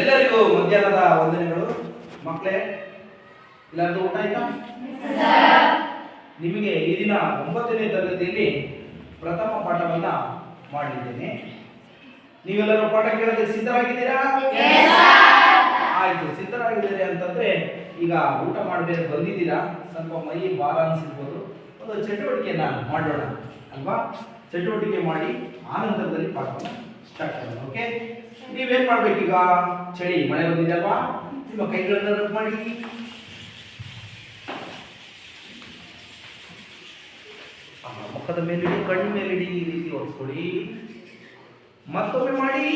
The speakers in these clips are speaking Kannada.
ಎಲ್ಲರಿಗೂ ಮಧ್ಯಾಹ್ನದ ವಂದನೆಗಳು. ಮಕ್ಕಳೇ, ಎಲ್ಲರಿಗೂ ಊಟ ಆಯ್ತಾ? ನಿಮಗೆ ಈ ದಿನ 9ನೇ ತರಗತಿಯಲ್ಲಿ ಪ್ರಥಮ ಪಾಠವನ್ನ ಮಾಡಿದ್ದೇನೆ. ನೀವೆಲ್ಲರೂ ಪಾಠ ಕೇಳೋದಕ್ಕೆ ಸಿದ್ಧರಾಗಿದ್ದೀರಾ? ಆಯ್ತು, ಸಿದ್ಧರಾಗಿದ್ದೀರಿ ಅಂತಂದ್ರೆ ಈಗ ಊಟ ಮಾಡಬೇಕು ಬಂದಿದ್ದೀರಾ, ಸ್ವಲ್ಪ ಮೈ ಭಾರ ಅನ್ಸಿರ್ಬೋದು. ಒಂದು ಚಟುವಟಿಕೆಯನ್ನ ಮಾಡೋಣ ಅಲ್ವಾ? ಚಟುವಟಿಕೆ ಮಾಡಿ ಆನಂತರದಲ್ಲಿ ಪಾಠವನ್ನು ಸ್ಟಾರ್ಟ್ ಮಾಡೋಣ. ಓಕೆ, ನೀವೇನ್ ಮಾಡ್ಬೇಕೀಗ? ಚಳಿ ಮಳೆ ಬಂದಿದೆ ಅಲ್ವಾ? ನಿಮ್ಮ ಕೈಗಳನ್ನ ರಬ್ ಮಾಡಿ, ಮುಖದ ಮೇಲಿಡಿ, ಕಣ್ಣು ಮೇಲಿಡಿ, ಈ ರೀತಿ ಒರೆಸ್ಕೊಳ್ಳಿ. ಮತ್ತೊಮ್ಮೆ ಮಾಡಿ,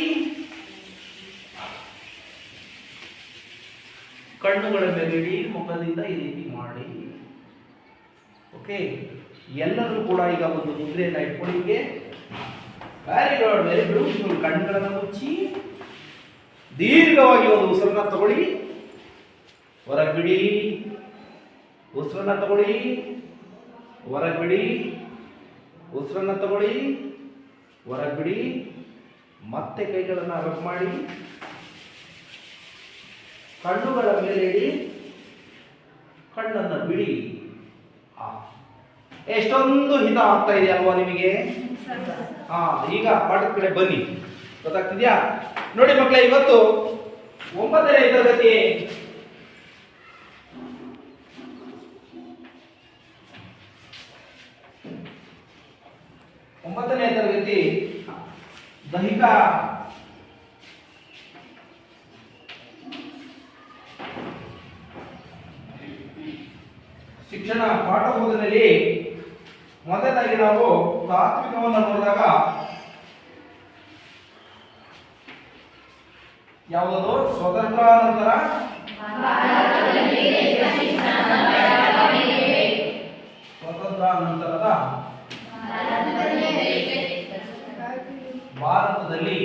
ಕಣ್ಣುಗಳ ಮೇಲಿಡಿ, ಮುಖದಿಂದ ಈ ರೀತಿ ಮಾಡಿ. ಓಕೆ, ಎಲ್ಲರೂ ಕೂಡ ಈಗ ಒಂದು ಮುದ್ರೆಯನ್ನ ಇಟ್ಕೊಳ್ಳಿ. Very good, very beautiful. ಕಣ್ಣುಗಳನ್ನು ಮುಚ್ಚಿ ದೀರ್ಘವಾಗಿ ಒಂದು ಉಸಿರನ್ನ ತಗೊಳ್ಳಿ, ಹೊರಗೆ ಬಿಡಿ. ಉಸಿರನ್ನ ತಗೊಳ್ಳಿ, ಹೊರಗೆ ಬಿಡಿ. ಉಸಿರನ್ನ ತಗೊಳ್ಳಿ, ಹೊರಗೆ ಬಿಡಿ. ಮತ್ತೆ ಕೈಗಳನ್ನು ರಬ್ ಮಾಡಿ, ಕಣ್ಣುಗಳ ಮೇಲೆ ಇಡಿ, ಕಣ್ಣನ್ನು ಬಿಡಿ. ಎಷ್ಟೊಂದು ಹಿತ ಆಗ್ತಾ ಇದೆ ಅಲ್ವಾ ನಿಮಗೆ? ಈಗ ಪಾಠದ ಕಡೆ ಬನ್ನಿ. ಗೊತ್ತಾಗ್ತಿದ್ಯಾ? ನೋಡಿ ಮಕ್ಕಳೇ, ಇವತ್ತು 9ನೇ ತರಗತಿ ದೈಹಿಕ ಶಿಕ್ಷಣ ಪಾಠ ಬೋಧನೆಯಲ್ಲಿ ಮೊದಲಾಗಿ ನಾವು ತಾತ್ವಿಕವನ್ನು ನೋಡಿದಾಗ ಯಾವುದದು? ಸ್ವತಂತ್ರಾನಂತರ ಸ್ವತಂತ್ರಾನಂತರದ ಭಾರತದಲ್ಲಿ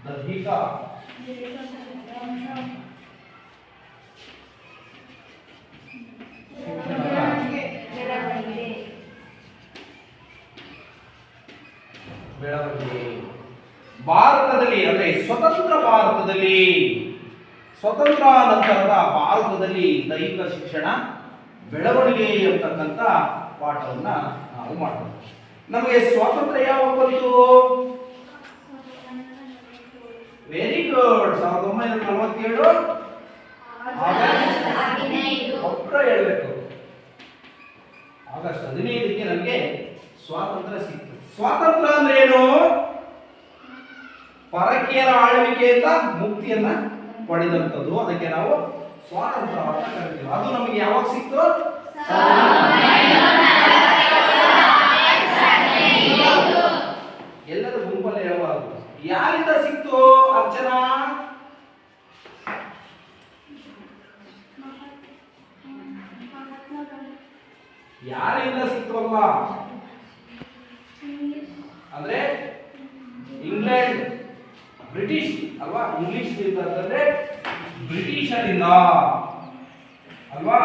ದೈಹಿಕ ಬೆಳವಣಿಗೆ ಭಾರತದಲ್ಲಿ, ಅಂದ್ರೆ ಸ್ವತಂತ್ರ ಭಾರತದಲ್ಲಿ, ಸ್ವತಂತ್ರಾನಂತರದ ಭಾರತದಲ್ಲಿ ದೈಹಿಕ ಶಿಕ್ಷಣ ಬೆಳವಣಿಗೆ ಎಂಬತಕ್ಕಂಥ ಪಾಠವನ್ನ ನಾವು ಮಾಡ್ತೀವಿ. ನಮಗೆ ಸ್ವಾತಂತ್ರ್ಯ ಯಾವಾಗ ಬಂತು? ವೆರಿ ಗುಡ್, 1947 ಒಬ್ಬರ ಹೇಳ್ಬೇಕು. ಆಗಸ್ಟ್ 15ಕ್ಕೆ ನಮಗೆ ಸ್ವಾತಂತ್ರ್ಯ ಸಿಕ್ತು. ಸ್ವಾತಂತ್ರ್ಯ ಅಂದ್ರೆ ಏನು? ಪರಕೀಯರ ಆಳ್ವಿಕೆಯಿಂದ ಮುಕ್ತಿಯನ್ನ ಪಡೆದಂಥದ್ದು. ಅದಕ್ಕೆ ನಾವು ಸ್ವಾತಂತ್ರ್ಯ ಅಂತ ಕರಿತೀವಿ. ಅದು ನಮಗೆ ಯಾವಾಗ ಸಿಕ್ತು? ಎಲ್ಲರೂ ಗುಂಪಲ್ಲಿ ಹೇಳಬಾರದು. ಯಾರಿಂದ ಸಿಕ್ತು ಅರ್ಚನಾ? ಯಾರಿಂದ ಸಿಕ್ತು ಅಲ್ವಾ? ಅಂದ್ರೆ ಇಂಗ್ಲೆಂಡ್, ಬ್ರಿಟಿಷ್ ಅಲ್ವಾ? ಇಂಗ್ಲಿಷ್ ಅಂತಂದ್ರೆ ಬ್ರಿಟಿಷರಿಂದ ಅಲ್ವಾ?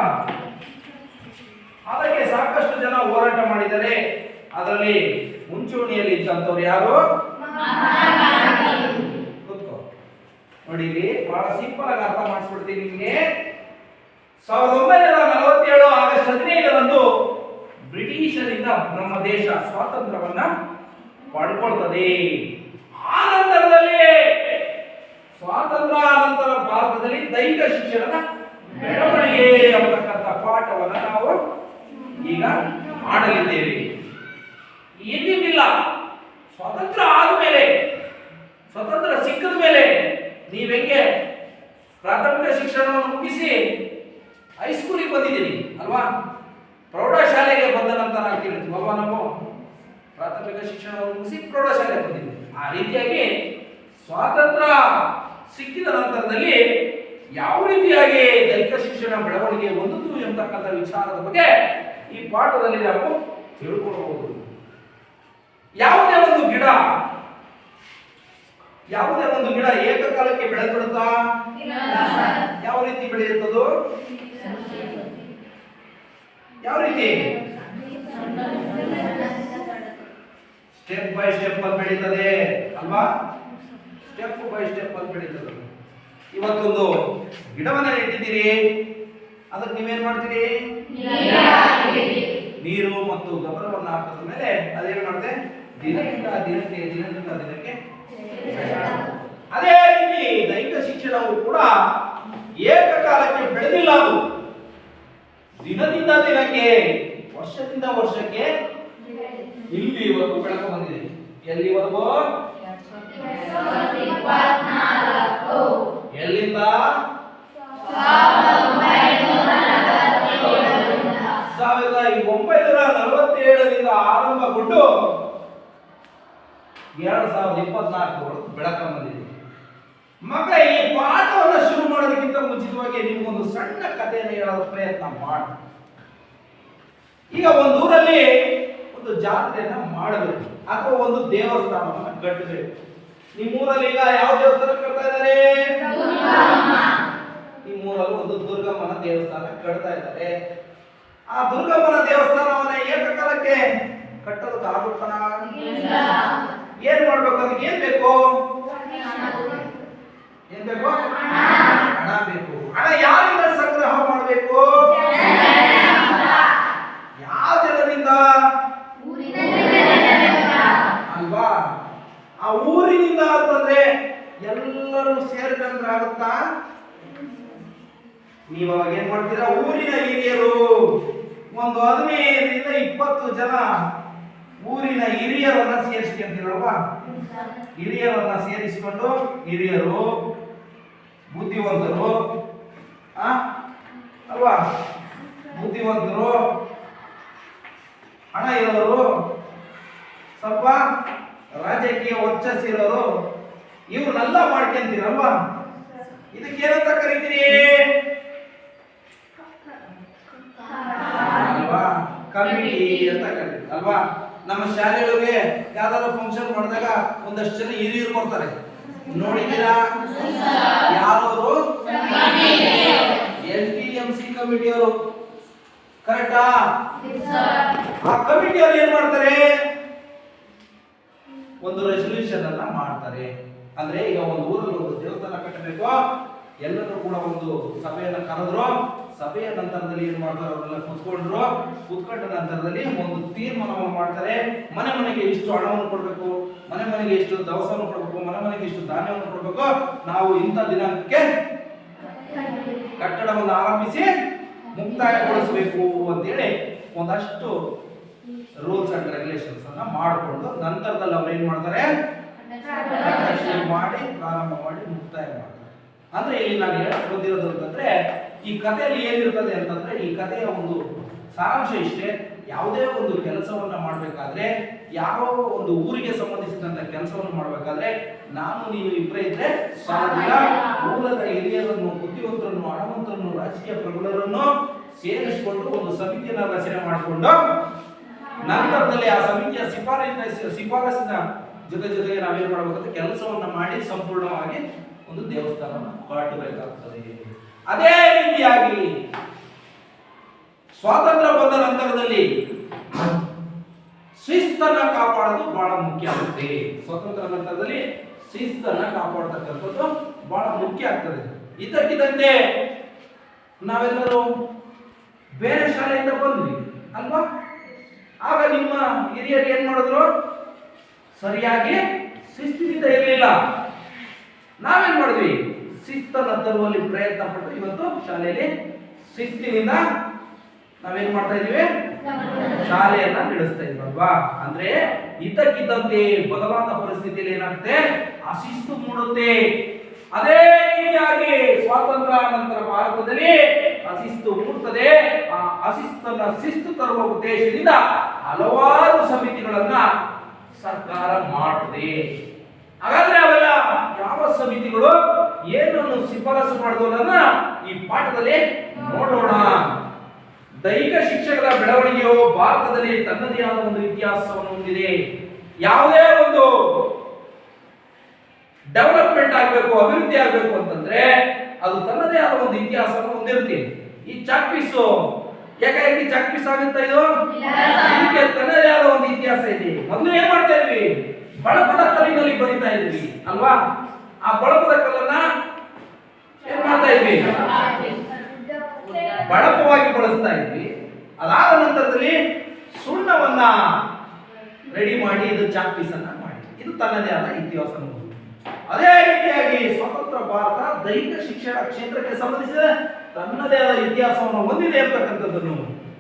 ಅದಕ್ಕೆ ಸಾಕಷ್ಟು ಜನ ಹೋರಾಟ ಮಾಡಿದ್ದಾರೆ. ಅದರಲ್ಲಿ ಮುಂಚೂಣಿಯಲ್ಲಿ ಇದ್ದಂಥವ್ರು ಯಾರು? ಕೂತ್ಕೋ ನೋಡಿ, ಇಲ್ಲಿ ಬಹಳ ಸಿಂಪಲ್ ಆಗಿ ಅರ್ಥ ಮಾಡಿಸ್ಬಿಡ್ತೀನಿ ನಿಮಗೆ. 1947 ಆಗಸ್ಟ್ 15ರಂದು ಬ್ರಿಟಿಷರಿಂದ ನಮ್ಮ ದೇಶ ಸ್ವಾತಂತ್ರ್ಯವನ್ನ ಪಡ್ಕೊಳ್ತದೆ. ಆ ನಂತರದಲ್ಲಿ ಸ್ವಾತಂತ್ರ್ಯ ನಂತರ ಭಾರತದಲ್ಲಿ ದೈಹಿಕ ಶಿಕ್ಷಣದ ಬೆಳವಣಿಗೆ ಎಂಬತಕ್ಕಂಥ ಪಾಠವನ್ನ ನಾವು ಈಗ ಮಾಡಲಿದ್ದೇವೆ. ಏನಿಲ್ಲ, ಸ್ವಾತಂತ್ರ್ಯ ಆದ್ಮೇಲೆ, ಸ್ವಾತಂತ್ರ್ಯ ಸಿಕ್ಕಿದ ಮೇಲೆ ನೀವೆಂಗೆ ಪ್ರಾಥಮಿಕ ಶಿಕ್ಷಣವನ್ನು ಮುಗಿಸಿ ಹೈಸ್ಕೂಲಿಗೆ ಬಂದಿದ್ದೀರಿ ಅಲ್ವಾ? ಪ್ರೌಢಶಾಲೆಗೆ ಬಂದ ನಂತರ ಕೇಳ್ತೀವಿ ಅಲ್ವಾ? ನಾವು ಪ್ರಾಥಮಿಕ ಶಿಕ್ಷಣವನ್ನು ಮುಗಿಸಿ ಪ್ರೌಢಶಾಲೆಗೆ ಬಂದಿದ್ದೀವಿ. ಆ ರೀತಿಯಾಗಿ ಸ್ವಾತಂತ್ರ್ಯ ಸಿಕ್ಕಿದ ನಂತರದಲ್ಲಿ ಯಾವ ರೀತಿಯಾಗಿ ದೈಹಿಕ ಶಿಕ್ಷಣ ಬೆಳವಣಿಗೆ ಹೊಂದಿತು ಎಂಬತಕ್ಕಂಥ ವಿಚಾರದ ಬಗ್ಗೆ ಈ ಪಾಠದಲ್ಲಿ ನಾವು ತಿಳ್ಕೊಳ್ಳಬಹುದು. ಯಾವುದೇ ಒಂದು ಗಿಡ ಏಕಕಾಲಕ್ಕೆ ಬೆಳೆದ್ಬಿಡುತ್ತಾ? ಯಾವ ರೀತಿ ಬೆಳೆಯುತ್ತದೋ? ಯಾವ ರೀತಿ? ಸ್ಟೆಪ್ ಬೈ ಸ್ಟೆಪ್ ಬೆಳೀತದೆ ಅಲ್ವಾ? ಸ್ಟೆಪ್ ಬೈ ಸ್ಟೆಪ್ ಅಲ್ಲಿ ಬೆಳೀತದೆ. ಇವತ್ತೊಂದು ಗಿಡವನ್ನ ನೆಟ್ಟಿದ್ದೀರಿ, ಅದಕ್ಕೆ ನೀವೇನ್ ಮಾಡ್ತೀರಿ? ನೀರು ಮತ್ತು ಗೊಬ್ಬರವನ್ನು ಹಾಕಿದ ಮೇಲೆ ಅದೇನ್ ಮಾಡುತ್ತೆ? ದಿನದಿಂದ ದಿನಕ್ಕೆ. ಅದೇ ರೀತಿ ದೈಹಿಕ ಶಿಕ್ಷಣವು ಕೂಡ ಏಕಕಾಲಕ್ಕೆ ಬೆಳೆದಿಲ್ಲ, ಅದು ದಿನದಿಂದ ದಿನಕ್ಕೆ, ವರ್ಷದಿಂದ ವರ್ಷಕ್ಕೆ ಇಲ್ಲಿವರೆಗೂ ಬೆಳಕ ಬಂದಿದೆ. ಎಲ್ಲಿವರೆಗೂ? ಎಲ್ಲಿಂದ? 1947ರಿಂದ ಆರಂಭಗೊಂಡು 2024 ಬೆಳಕ ಬಂದಿದೆ. ಮಕ್ಕಳೇ, ಈ ಪಾಠವನ್ನು ಶುರು ಮಾಡೋದಕ್ಕಿಂತ ಮುಂಚಿತವಾಗಿ ನಿಮ್ಗೊಂದು ಸಣ್ಣ ಕಥೆಯನ್ನು ಹೇಳೋದು ಪ್ರಯತ್ನ ಮಾಡಿ. ಈಗ ಒಂದು ಊರಲ್ಲಿ ಒಂದು ಜಾತ್ರೆಯನ್ನ ಮಾಡಬೇಕು ಅಥವಾ ಒಂದು ದೇವಸ್ಥಾನವನ್ನ ಕಟ್ಟಬೇಕು. ನಿಮ್ಮೂರಲ್ಲಿ ಈಗ ಯಾವ ದೇವಸ್ಥಾನ ಕಟ್ತಾ ಇದ್ದಾರೆ? ನಿಮ್ಮೂರಲ್ಲಿ ಒಂದು ದುರ್ಗಮ್ಮನ ದೇವಸ್ಥಾನ ಕಟ್ತಾ ಇದ್ದಾರೆ. ಆ ದುರ್ಗಮ್ಮನ ದೇವಸ್ಥಾನವನ್ನ ಏಕಕಾಲಕ್ಕೆ ಕಟ್ಟೋದಕ್ಕೆ ಆಗುತ್ತಾ? ಏನ್ ಮಾಡ್ಬೇಕು? ಅದಕ್ಕೆ ಏನ್ ಬೇಕು? ಏನ್ ಬೇಕು? ಹಣ ಬೇಕು. ಹಣ ಯಾರಿಂದ ಸಂಗ್ರಹ ಮಾಡಬೇಕು? ಯಾವ ಜನರಿಂದ? ಅಲ್ವಾ? ಆ ಊರಿನಿಂದ ಅಂತಂದ್ರೆ ಎಲ್ಲರೂ ಸೇರ್ಕೊಂಡ್ರೆ ಆಗುತ್ತಾ? ನೀವು ಅವಾಗ ಏನ್ ಮಾಡ್ತೀರಾ? ಊರಿನ ಹಿರಿಯರು ಒಂದು 15ರಿಂದ 20 ಜನ ಊರಿನ ಹಿರಿಯರನ್ನ ಸೇರಿಸ್ಕೊಂತೀರಲ್ವಾ? ಹಿರಿಯರನ್ನ ಸೇರಿಸಿಕೊಂಡು, ಹಿರಿಯರು ಬುದ್ಧಿವಂತರು ಅಲ್ವಾ? ಬುದ್ಧಿವಂತರು, ಹಣ ಇರೋರು, ಸ್ವಲ್ಪ ರಾಜಕೀಯ ವರ್ಚಸ್ಸಿರೋರು, ಇವ್ರನ್ನೆಲ್ಲ ಮಾಡ್ಕೊಂತೀರಲ್ವಾ? ಇದಕ್ಕೇನಂತ ಕರಿತೀರಿ? ಅಲ್ವಾ? ಕಮಿಟಿ ಅಂತ ಕರೀತೀವಿ ಅಲ್ವಾ? ನಮ್ಮ ಶಾಲೆಗಳಿಗೆ ಯಾವ್ದಾದ್ರು ಫಂಕ್ಷನ್ ಮಾಡಿದಾಗ ಒಂದಷ್ಟು ಜನ ಹಿರಿಯರು ಬರ್ತಾರೆ, ನೋಡಿದ್ದೀರಾ? ಯಾರವರು? LTMC ಕಮಿಟಿಯವರು. ಕರೆಕ್ಟಾ? ಆ ಕಮಿಟಿಯವರು ಏನ್ ಮಾಡ್ತಾರೆ? ಒಂದು ರೆಸಲ್ಯೂಷನ್ ಅನ್ನ ಮಾಡ್ತಾರೆ. ಅಂದ್ರೆ ಈಗ ಒಂದು ಊರಲ್ಲಿ ಒಂದು ದೇವಸ್ಥಾನ ಕಟ್ಟಬೇಕು, ಎಲ್ಲರೂ ಕೂಡ ಒಂದು ಸಭೆಯನ್ನ ಕರೆದ್ರು. ಸಭೆಯ ನಂತರದಲ್ಲಿ ಏನ್ ಮಾಡ್ತಾರೆ? ಅವರೆಲ್ಲ ಕುತ್ಕೊಂಡ ನಂತರದಲ್ಲಿ ಒಂದು ತೀರ್ಮಾನವನ್ನು ಮಾಡ್ತಾರೆ. ಮನೆ ಮನೆಗೆ ಇಷ್ಟು ಹಣವನ್ನು ಕೊಡಬೇಕು, ಮನೆ ಮನೆಗೆ ಇಷ್ಟು ದವಸವನ್ನು ಕೊಡಬೇಕು, ಮನೆ ಮನೆಗೆ ಇಷ್ಟು ಧಾನ್ಯವನ್ನು ಕೊಡಬೇಕು, ನಾವು ಇಂಥ ದಿನಾಂಕಕ್ಕೆ ಕಟ್ಟಡವನ್ನು ಆರಂಭಿಸಿ ಮುಕ್ತಾಯಗೊಳಿಸಬೇಕು ಅಂತೇಳಿ ಒಂದಷ್ಟು ರೂಲ್ಸ್ ಅಂಡ್ ರೆಗ್ಯುಲೇಷನ್ಸ್ ಅನ್ನ ಮಾಡಿಕೊಂಡು ನಂತರದಲ್ಲಿ ಅವ್ರು ಏನ್ ಮಾಡ್ತಾರೆ? ಮಾಡಿ ಪ್ರಾರಂಭ ಮಾಡಿ ಮುಕ್ತಾಯ ಮಾಡ್ತಾರೆ. ಅಂದ್ರೆ ಇಲ್ಲಿ ನಾನು ಹೇಳಕ್ ಬಂದಿರೋದು ಅಂತಂದ್ರೆ, ಈ ಕಥೆಯಲ್ಲಿ ಏನಿರ್ತದೆ ಅಂತಂದ್ರೆ, ಈ ಕಥೆಯ ಒಂದು ಸಾರಾಂಶ ಇಷ್ಟೇ. ಯಾವುದೇ ಒಂದು ಕೆಲಸವನ್ನ ಮಾಡಬೇಕಾದ್ರೆ, ಯಾರೋ ಒಂದು ಊರಿಗೆ ಸಂಬಂಧಿಸಿದಂತ ಕೆಲಸವನ್ನು ಮಾಡಬೇಕಾದ್ರೆ ನಾನು ನೀನು ಇಬ್ಬರೇ ಇದ್ರೆ ಸಾಧ್ಯವಿಲ್ಲ. ಊರದ ಹಿರಿಯರನ್ನು, ಬುದ್ಧಿವಂತರನ್ನು, ಹಣವಂತರನ್ನು, ರಾಜಕೀಯ ಪ್ರಬಲರನ್ನು ಸೇರಿಸಿಕೊಂಡು ಒಂದು ಸಮಿತಿಯನ್ನ ರಚನೆ ಮಾಡಿಕೊಂಡು ನಂತರದಲ್ಲಿ ಆ ಸಮಿತಿಯ ಶಿಫಾರಸಿನ ಜೊತೆಗೆ ನಾವೇನ್ ಮಾಡಬೇಕಂದ್ರೆ ಕೆಲಸವನ್ನ ಮಾಡಿ ಸಂಪೂರ್ಣವಾಗಿ ಒಂದು ದೇವಸ್ಥಾನವನ್ನು ಕಟ್ಟಬೇಕಾಗ್ತದೆ. ಅದೇ ರೀತಿಯಾಗಿ ಸ್ವಾತಂತ್ರ್ಯ ಬಂದ ನಂತರದಲ್ಲಿ ಶಿಸ್ತನ್ನ ಕಾಪಾಡೋದು ಬಹಳ ಮುಖ್ಯ ಆಗುತ್ತೆ. ಸ್ವಾತಂತ್ರ್ಯ ನಂತರದಲ್ಲಿ ಶಿಸ್ತನ್ನ ಕಾಪಾಡತಕ್ಕಂಥದ್ದು ಬಹಳ ಮುಖ್ಯ ಆಗ್ತದೆ. ಇದಕ್ಕಿದ್ದಂತೆ ನಾವೆಲ್ಲರೂ ಬೇರೆ ಶಾಲೆಯಿಂದ ಬಂದ್ವಿ ಅಲ್ವಾ? ಆಗ ನಿಮ್ಮ ಹಿರಿಯರು ಏನ್ ಮಾಡಿದ್ರು? ಸರಿಯಾಗಿ ಶಿಸ್ತಿನಿಂದ ಇರಲಿಲ್ಲ. ನಾವೇನ್ ಮಾಡಿದ್ವಿ? ಶಿಸ್ತನ್ನ ತರುವಲ್ಲಿ ಪ್ರಯತ್ನ ಪಟ್ಟು ಇವತ್ತು ಶಾಲೆಯಲ್ಲಿ ಶಿಸ್ತಿನಿಂದ ನಾವೇನ್ ಮಾಡ್ತಾ ಇದೀವಿ? ಶಾಲೆಯನ್ನ ನಡೆಸ್ತಾ ಇದ್ವಲ್ವಾ? ಅಂದ್ರೆ ಇದ್ದಕ್ಕಿದ್ದಂತೆ ಬದಲಾದ ಪರಿಸ್ಥಿತಿಯಲ್ಲಿ ಏನಾಗುತ್ತೆ? ಅಶಿಸ್ತು ಮೂಡುತ್ತೆ. ಅದೇ ರೀತಿಯಾಗಿ ಸ್ವಾತಂತ್ರ್ಯ ನಂತರ ಭಾರತದಲ್ಲಿ ಅಶಿಸ್ತು ಮೂಡುತ್ತದೆ. ಆ ಅಶಿಸ್ತನ್ನ ಶಿಸ್ತು ತರುವ ಉದ್ದೇಶದಿಂದ ಹಲವಾರು ಸಮಿತಿಗಳನ್ನ ಸರ್ಕಾರ ಮಾಡುತ್ತದೆ. ಹಾಗಾದ್ರೆ ಅವೆಲ್ಲ ಯಾವ ಸಮಿತಿಗಳು, ಏನನ್ನು ಶಿಫಾರಸು ಮಾಡಿದವನ್ನ ಈ ಪಾಠದಲ್ಲಿ ನೋಡೋಣ. ದೈಹಿಕ ಶಿಕ್ಷಕರ ಬೆಳವಣಿಗೆಯು ಭಾರತದಲ್ಲಿ ತನ್ನದೇ ಆದ ಒಂದು ಇತಿಹಾಸವನ್ನು ಹೊಂದಿದೆ. ಯಾವುದೇ ಒಂದು ಡೆವಲಪ್ಮೆಂಟ್ ಆಗಬೇಕು, ಅಭಿವೃದ್ಧಿ ಆಗಬೇಕು ಅಂತಂದ್ರೆ ಅದು ತನ್ನದೇ ಆದ ಒಂದು ಇತಿಹಾಸವನ್ನು ಹೊಂದಿರುತ್ತೆ. ಈ ಚಾಕ್ ಪೀಸು ಯಾಕೆ ಚಾಕ್ ಪೀಸ್ ಆಗುತ್ತಾ? ಇದು ಇದಕ್ಕೆ ತನ್ನದೇ ಆದ ಒಂದು ಇತಿಹಾಸ ಇದೆ. ಮೊದಲು ಏನ್ ಮಾಡ್ತಾ ಇದ್ವಿ? ಬಳಪದ ಕಲ್ಲಿನಲ್ಲಿ ಬರಿತಾ ಇದ್ವಿ ಅಲ್ವಾ? ಆ ಬಳಪದ ಕಲ್ಲನ್ನ ಏನ್ ಮಾಡ್ತಾ ಇದ್ವಿ? ಬಳಪವಾಗಿ ಬಳಸ್ತಾ ಇದ್ವಿ. ಅದಾದ ನಂತರದಲ್ಲಿ ಸುಣ್ಣವನ್ನ ರೆಡಿ ಮಾಡಿ ಇದು ಚಾಕ್ ಪೀಸ್ ಅನ್ನ ಮಾಡಿ ಇದು ತನ್ನದೇ ಆದ ಇತಿಹಾಸ. ಅದೇ ರೀತಿಯಾಗಿ ಸ್ವತಂತ್ರ ಭಾರತ ದೈಹಿಕ ಶಿಕ್ಷಣ ಕ್ಷೇತ್ರಕ್ಕೆ ಸಂಬಂಧಿಸಿದ ತನ್ನದೇ ಆದ ಇತಿಹಾಸವನ್ನು ಹೊಂದಿದೆ ಅಂತಕ್ಕಂಥದ್ದನ್ನು,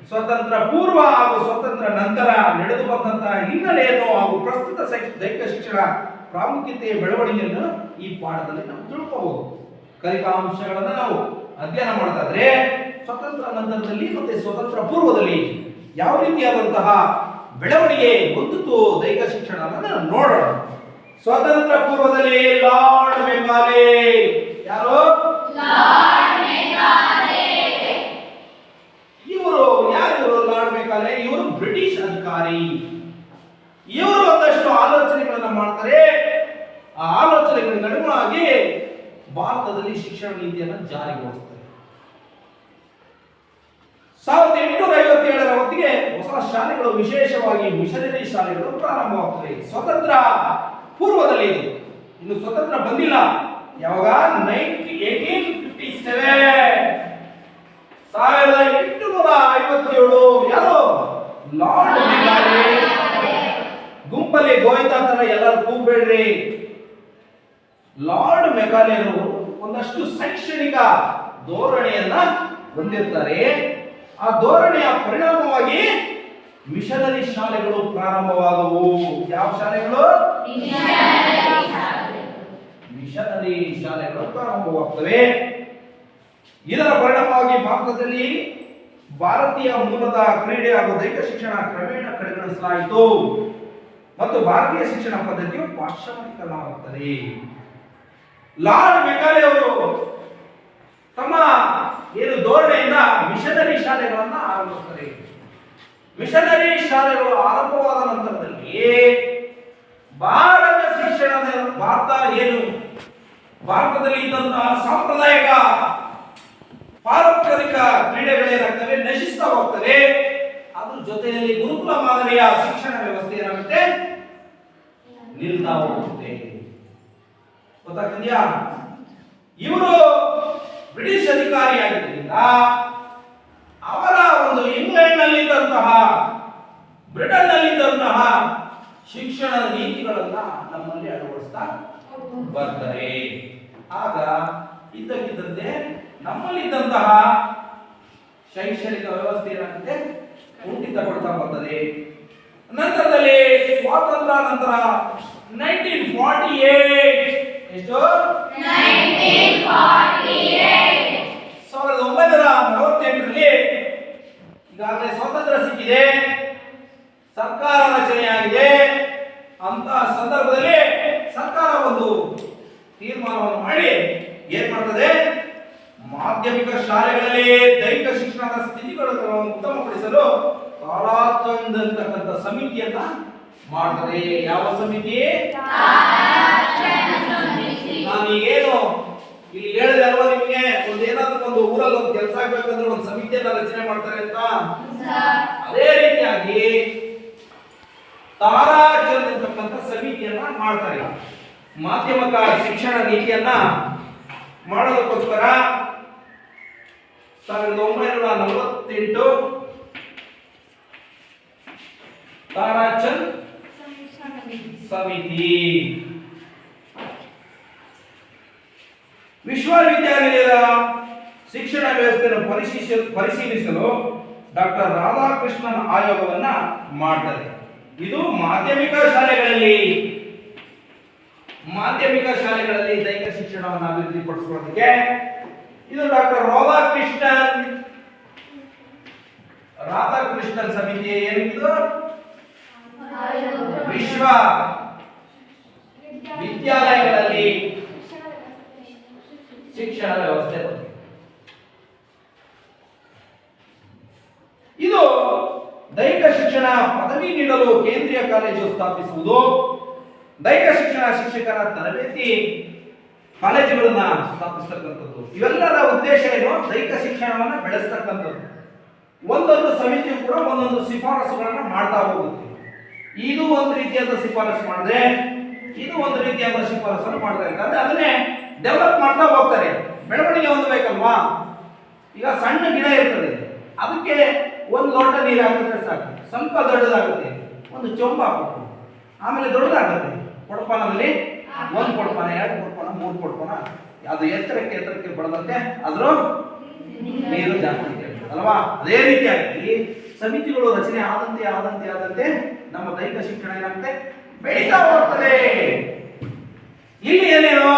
ಸ್ವತಂತ್ರ ಪೂರ್ವ ಹಾಗೂ ಸ್ವತಂತ್ರ ನಂತರ ನಡೆದು ಬಂದಂತಹ ಹಿನ್ನೆಲೆಯನ್ನು ಹಾಗೂ ಪ್ರಸ್ತುತ ದೈಹಿಕ ಶಿಕ್ಷಣ ಪ್ರಾಮುಖ್ಯತೆಯ ಬೆಳವಣಿಗೆಯನ್ನು ಈ ಪಾಠದಲ್ಲಿ ನಾವು ತಿಳ್ಕೋಬಹುದು. ಕಲಿಕಾಂಶಗಳನ್ನು ನಾವು ಅಧ್ಯಯನ ಮಾಡೋದಾದ್ರೆ ಸ್ವತಂತ್ರ ನಂತರದಲ್ಲಿ ಮತ್ತೆ ಸ್ವತಂತ್ರ ಪೂರ್ವದಲ್ಲಿ ಯಾವ ರೀತಿಯಾದಂತಹ ಬೆಳವಣಿಗೆ ಹೊಂದಿತು ದೈಹಿಕ ಶಿಕ್ಷಣ ಅನ್ನೋದನ್ನ ನೋಡೋಣ. ಸ್ವತಂತ್ರ ಪೂರ್ವದಲ್ಲಿ ಲಾರ್ಡ್ ಮೆಕಾಲೆ, ಯಾರು? ಇವರು ಯಾರು? ಲಾರ್ಡ್ ಮೆಕಾಲೆ ಇವರು ಬ್ರಿಟಿಷ್ ಅಧಿಕಾರಿ. ಇವರು ಒಂದಷ್ಟು ಆಲೋಚನೆಗಳನ್ನ ಮಾಡ್ತಾರೆ. ಆ ಆಲೋಚನೆಗಳಿಗೆ ಅನುಗುಣವಾಗಿ ಭಾರತದಲ್ಲಿ ಶಿಕ್ಷಣ ನೀತಿಯನ್ನು ಜಾರಿಗೊಳಿಸ್ತಾರೆ. 1857ರ ಹೊತ್ತಿಗೆ ಹೊಸ ಶಾಲೆಗಳು, ವಿಶೇಷವಾಗಿ ಮಿಷನರಿ ಶಾಲೆಗಳು ಪ್ರಾರಂಭವಾಗುತ್ತವೆ. ಸ್ವತಂತ್ರ ಪೂರ್ವದಲ್ಲಿ ಇದು ಇನ್ನು ಸ್ವತಂತ್ರ ಬಂದಿಲ್ಲ. ಯಾವಾಗ? 1857 ಯಾರು? Lord Macaulay. ಗುಂಪಲ್ಲಿ ಗೋವಿಂದ ತರ ಎಲ್ಲರೂ ಕೂಗ್ಬೇಡ್ರಿ. ಲಾರ್ಡ್ ಮೆಕಾಲೆರು ಒಂದಷ್ಟು ಶೈಕ್ಷಣಿಕ ಧೋರಣೆಯನ್ನ ಹೊಂದಿರ್ತಾರೆ. ಆ ಧೋರಣೆಯ ಪರಿಣಾಮವಾಗಿ ಮಿಷನರಿ ಶಾಲೆಗಳು ಪ್ರಾರಂಭವಾದವು. ಯಾವ ಶಾಲೆಗಳು? ಮಿಷನರಿ ಶಾಲೆಗಳು ಪ್ರಾರಂಭವಾಗ್ತವೆ. ಇದರ ಪರಿಣಾಮವಾಗಿ ಭಾರತದಲ್ಲಿ ಭಾರತೀಯ ಮೂಲದ ಕ್ರೀಡೆ ಹಾಗೂ ದೈಹಿಕ ಶಿಕ್ಷಣ ಕ್ರಮೇಣ ಕಡೆಗಣಿಸಲಾಯಿತು ಮತ್ತು ಭಾರತೀಯ ಶಿಕ್ಷಣ ಪದ್ಧತಿಯು ಪಾಶ್ಚಿಮಾತ್ಯವಾಗುತ್ತದೆ. ಲಾರ್ಡ್ ಮೆಕಾಲೆ ಅವರು ತಮ್ಮ ಏನು ಧೋರಣೆಯಿಂದ ಮಿಷನರಿ ಶಾಲೆಗಳನ್ನ ಆರಂಭಿಸ್ತಾರೆ. ಮಿಷನರಿ ಶಾಲೆಗಳು ಆರಂಭವಾದ ನಂತರದಲ್ಲಿ ಭಾರತ ಶಿಕ್ಷಣದ ಭಾರತದಲ್ಲಿ ಇದ್ದಂತಹ ಸಾಂಪ್ರದಾಯಿಕ ಪಾರಂಪರಿಕ ಕ್ರೀಡೆಗಳೇನಾಗ್ತವೆ? ನಶಿಸ್ತಾ ಹೋಗ್ತವೆ. ಅದ್ರ ಜೊತೆಯಲ್ಲಿ ಗುರುಕುಲ ಮಾದರಿಯ ಶಿಕ್ಷಣ ವ್ಯವಸ್ಥೆ ಏನಾಗುತ್ತೆ? ನಿಲ್ತಾ ಹೋಗುತ್ತೆ. ಗೊತ್ತಾಗ್ತಿದ್ಯಾ? ಇವರು ಬ್ರಿಟಿಷ್ ಅಧಿಕಾರಿಯಾಗಿದ್ದರಿಂದ ಅವರ ಒಂದು ಇಂಗ್ಲೆಂಡ್ ನಲ್ಲಿದ್ದಂತಹ, ಬ್ರಿಟನ್ ನಲ್ಲಿದ್ದಂತಹ ಶಿಕ್ಷಣ ನೀತಿಗಳನ್ನ ನಮ್ಮಲ್ಲಿ ಅಳವಡಿಸ್ತಾ ಬರ್ತಾರೆ. ಆಗ ಇದ್ದಕ್ಕಿದ್ದಂತೆ ನಮ್ಮಲ್ಲಿದ್ದಂತಹ ಶೈಕ್ಷಣಿಕ ವ್ಯವಸ್ಥೆ ಏನಾಗುತ್ತೆ? ಕುಂಠಿತಗೊಳ್ತಾ ಬರ್ತದೆ. ನಂತರದಲ್ಲಿ ಸ್ವಾತಂತ್ರ್ಯ ನಂತರ 1948 ಎಷ್ಟು? 1948ರಲ್ಲಿ ಈಗಾಗಲೇ ಸ್ವಾತಂತ್ರ್ಯ ಸಿಕ್ಕಿದೆ, ಸರ್ಕಾರ ರಚನೆಯಾಗಿದೆ. ಅಂತ ಸಂದರ್ಭದಲ್ಲಿ ಸರ್ಕಾರ ಒಂದು ತೀರ್ಮಾನವನ್ನು ಮಾಡಿ ಏನ್ ಮಾಡ್ತದೆ? ಮಾಧ್ಯಮಿಕ ಶಾಲೆಗಳಲ್ಲಿ ದೈಹಿಕ ಶಿಕ್ಷಣದ ಸ್ಥಿತಿಗಳನ್ನು ಉತ್ತಮಪಡಿಸಲು ತಾರಾಚಂದ್ ಸಮಿತಿಯನ್ನ ಮಾಡ್ತದೆ. ಯಾವ ಸಮಿತಿ? ನಾನೀಗೇನು ಇಲ್ಲಿ ಹೇಳಿದೆ ಅಲ್ವಾ ನಿಮಗೆ, ಒಂದೇನಾದ್ರೂ ಒಂದು ಊರಲ್ಲಿ ಒಂದು ಕೆಲಸ ಆಗ್ಬೇಕಂದ್ರೆ ಒಂದು ಸಮಿತಿಯನ್ನ ರಚನೆ ಮಾಡ್ತಾರೆ ಅಂತ. ಅದೇ ರೀತಿಯಾಗಿ ತಾರಾಚಂದ್ ಅಂತಕ್ಕಂಥ ಸಮಿತಿಯನ್ನ ಮಾಡ್ತಾರೆ. ಮಾಧ್ಯಮಿಕ ಶಿಕ್ಷಣ ನೀತಿಯನ್ನ ಮಾಡೋದಕ್ಕೋಸ್ಕರ 1948 ತಾರಾಚಂದ್ ಸಮಿತಿ. ವಿಶ್ವವಿದ್ಯಾನಿಲಯದ ಶಿಕ್ಷಣ ವ್ಯವಸ್ಥೆಯನ್ನು ಪರಿಶೀಲಿಸಲು ಡಾಕ್ಟರ್ ರಾಧಾಕೃಷ್ಣನ್ ಆಯೋಗವನ್ನ ಮಾಡ್ತಾರೆ. ಇದು ಮಾಧ್ಯಮಿಕ ಶಾಲೆಗಳಲ್ಲಿ ದೈಹಿಕ ಶಿಕ್ಷಣವನ್ನು ಅಭಿವೃದ್ಧಿಪಡಿಸಿಕೊಳ್ಳೋದಕ್ಕೆ ಇದು ಡಾಕ್ಟರ್ ರಾಧಾಕೃಷ್ಣನ್ ಸಮಿತಿ ಏನಿದು? ವಿಶ್ವ ವಿದ್ಯಾಲಯಗಳಲ್ಲಿ ಶಿಕ್ಷಣ ವ್ಯವಸ್ಥೆ ಬಗ್ಗೆ. ಇದು ದೈಹಿಕ ಶಿಕ್ಷಣ ಪದವಿ ನೀಡಲು ಕೇಂದ್ರೀಯ ಕಾಲೇಜು ಸ್ಥಾಪಿಸುವುದು, ದೈಹಿಕ ಶಿಕ್ಷಣ ಶಿಕ್ಷಕರ ತರಬೇತಿ ಕಾಲೇಜುಗಳನ್ನ ಸ್ಥಾಪಿಸತಕ್ಕಂಥದ್ದು. ಇವೆಲ್ಲರ ಉದ್ದೇಶ ಏನು? ದೈಹಿಕ ಶಿಕ್ಷಣವನ್ನ ಬೆಳೆಸ್ತಕ್ಕಂಥದ್ದು. ಒಂದೊಂದು ಸಮಿತಿಯು ಕೂಡ ಒಂದೊಂದು ಶಿಫಾರಸುಗಳನ್ನ ಮಾಡ್ತಾ ಹೋಗುತ್ತೆ. ಇದು ಒಂದು ರೀತಿಯಾದ ಶಿಫಾರಸು ಮಾಡಿದ್ರೆ, ಇದು ಒಂದು ರೀತಿಯ ಶಿಫಾರಸನ್ನು ಮಾಡ್ತಾ ಇರ್ತಾರೆ. ಅದನ್ನೇ ಡೆವಲಪ್ ಮಾಡ್ತಾ ಹೋಗ್ತಾರೆ. ಬೆಳವಣಿಗೆ ಹೊಂದಬೇಕಲ್ವಾ? ಈಗ ಸಣ್ಣ ಗಿಡ ಇರ್ತದೆ, ಅದಕ್ಕೆ ಒಂದು ಲೋಟ ನೀರು ಹಾಕಿದ್ರೆ ಸಾಕು, ಸ್ವಲ್ಪ ದೊಡ್ಡದಾಗುತ್ತೆ. ಒಂದು ಚೊಂಬ ಹಾಕಬೇಕು, ಆಮೇಲೆ ದೊಡ್ಡದಾಗುತ್ತೆ. ಕೊಡಪಾನದಲ್ಲಿ ಒಂದು ಕೊಡಪಾನ, ಎರಡು ಕೊಡಪಾನ, ಮೂರು ಕೊಡಪಾನ, ಅದು ಎತ್ತರಕ್ಕೆ ಬೆಳೆದಂತೆ ಅದ್ರ ನೀರು ಜಾಸ್ತಿ ಅಲ್ವಾ? ಅದೇ ರೀತಿಯಾಗಿ ಸಮಿತಿಗಳು ರಚನೆ ಆದಂತೆ ನಮ್ಮ ದೈಹಿಕ ಶಿಕ್ಷಣ ಏನಾಗುತ್ತೆ, ಬೆಳೀತಾ ಹೋಗ್ತದೆ. ಇಲ್ಲಿ ಏನೇನು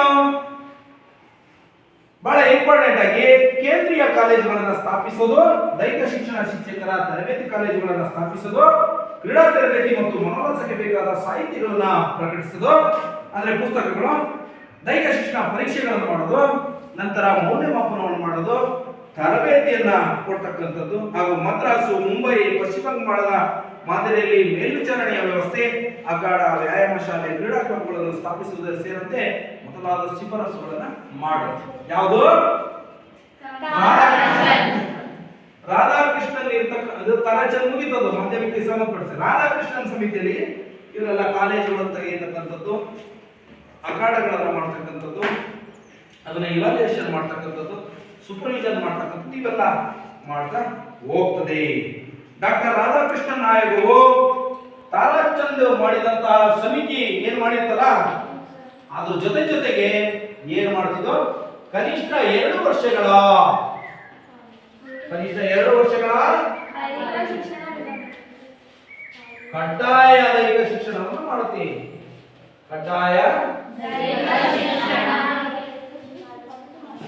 ಬಹಳ ಇಂಪಾರ್ಟೆಂಟ್ ಆಗಿ ಕೇಂದ್ರೀಯ ಕಾಲೇಜುಗಳನ್ನು ಸ್ಥಾಪಿಸೋದು, ದೈಹಿಕ ಶಿಕ್ಷಣ ಶಿಕ್ಷಕರ ತರಬೇತಿ ಕಾಲೇಜುಗಳನ್ನು ಸ್ಥಾಪಿಸೋದು, ಕ್ರೀಡಾ ತರಬೇತಿ ಮತ್ತು ಮನೋರಂಜನೆಗೆ ಬೇಕಾದ ಸಾಹಿತ್ಯಗಳನ್ನ ಪ್ರಕಟಿಸೋದು, ಅಂದ್ರೆ ಪುಸ್ತಕಗಳು, ದೈಹಿಕ ಶಿಕ್ಷಣ ಪರೀಕ್ಷೆಗಳನ್ನು ಮಾಡೋದು, ನಂತರ ಮೌಲ್ಯಮಾಪನವನ್ನು ಮಾಡೋದು, ತರಬೇತಿಯನ್ನ ಕೊಡ್ತಕ್ಕಂಥದ್ದು, ಹಾಗೂ ಮದ್ರಾಸು, ಮುಂಬೈ, ಪಶ್ಚಿಮ ಬಂಗಾಳದ ಮಾದರಿಯಲ್ಲಿ ಮೇಲ್ವಿಚಾರಣೆಯ ವ್ಯವಸ್ಥೆ, ಅಖಾಡ, ವ್ಯಾಯಾಮ ಶಾಲೆ, ಕ್ರೀಡಾಂಗಣಗಳನ್ನು ಸ್ಥಾಪಿಸುವುದರ ಸೇರಿದಂತೆ ಮೊದಲಾದ ಶಿಫಾರಸುಗಳನ್ನು ಮಾಡೋದು. ಯಾವುದು? ರಾಧಾಕೃಷ್ಣನ್ ಇರ್ತಕ್ಕಂಥ ತರಾಜನ್ ಮುಗಿತದ್ದು ಮಾಧ್ಯಮಿಕ ಸಂಬಂಧಪಡಿಸಿ ರಾಧಾಕೃಷ್ಣನ್ ಸಮಿತಿಯಲ್ಲಿ ಇವರೆಲ್ಲ ಕಾಲೇಜುಗಳನ್ನು ತೆಗೆಯತಕ್ಕಂಥದ್ದು, ಅಖಾಡಗಳನ್ನು ಮಾಡ್ತಕ್ಕಂಥದ್ದು, ಅದನ್ನ ಇವಾಲ್ಯೂಯೇಷನ್ ಮಾಡ್ತಕ್ಕಂಥದ್ದು, ಸೂಪರ್ವಿಷನ್ ಮಾಡ್ತಕ್ಕಂಥದ್ದು, ಇವೆಲ್ಲ ಮಾಡ್ತಾ ಹೋಗ್ತದೆ. ಡಾಕ್ಟರ್ ರಾಧಾಕೃಷ್ಣನ್ ಆಯೋಗವು ತಾರಾಚಂದ್ ಮಾಡಿದಂತಹ ಸಮಿತಿ ಏನ್ ಮಾಡಿರ್ತಲ್ಲ, ಅದ್ರ ಜೊತೆಗೆ ಏನ್ ಮಾಡ್ತಿದ್ದು, ಕನಿಷ್ಠ 2 ವರ್ಷಗಳ ಕಡ್ಡಾಯ ದೈಹಿಕ ಶಿಕ್ಷಣವನ್ನು ಮಾಡುತ್ತೆ. ಕಡ್ಡಾಯ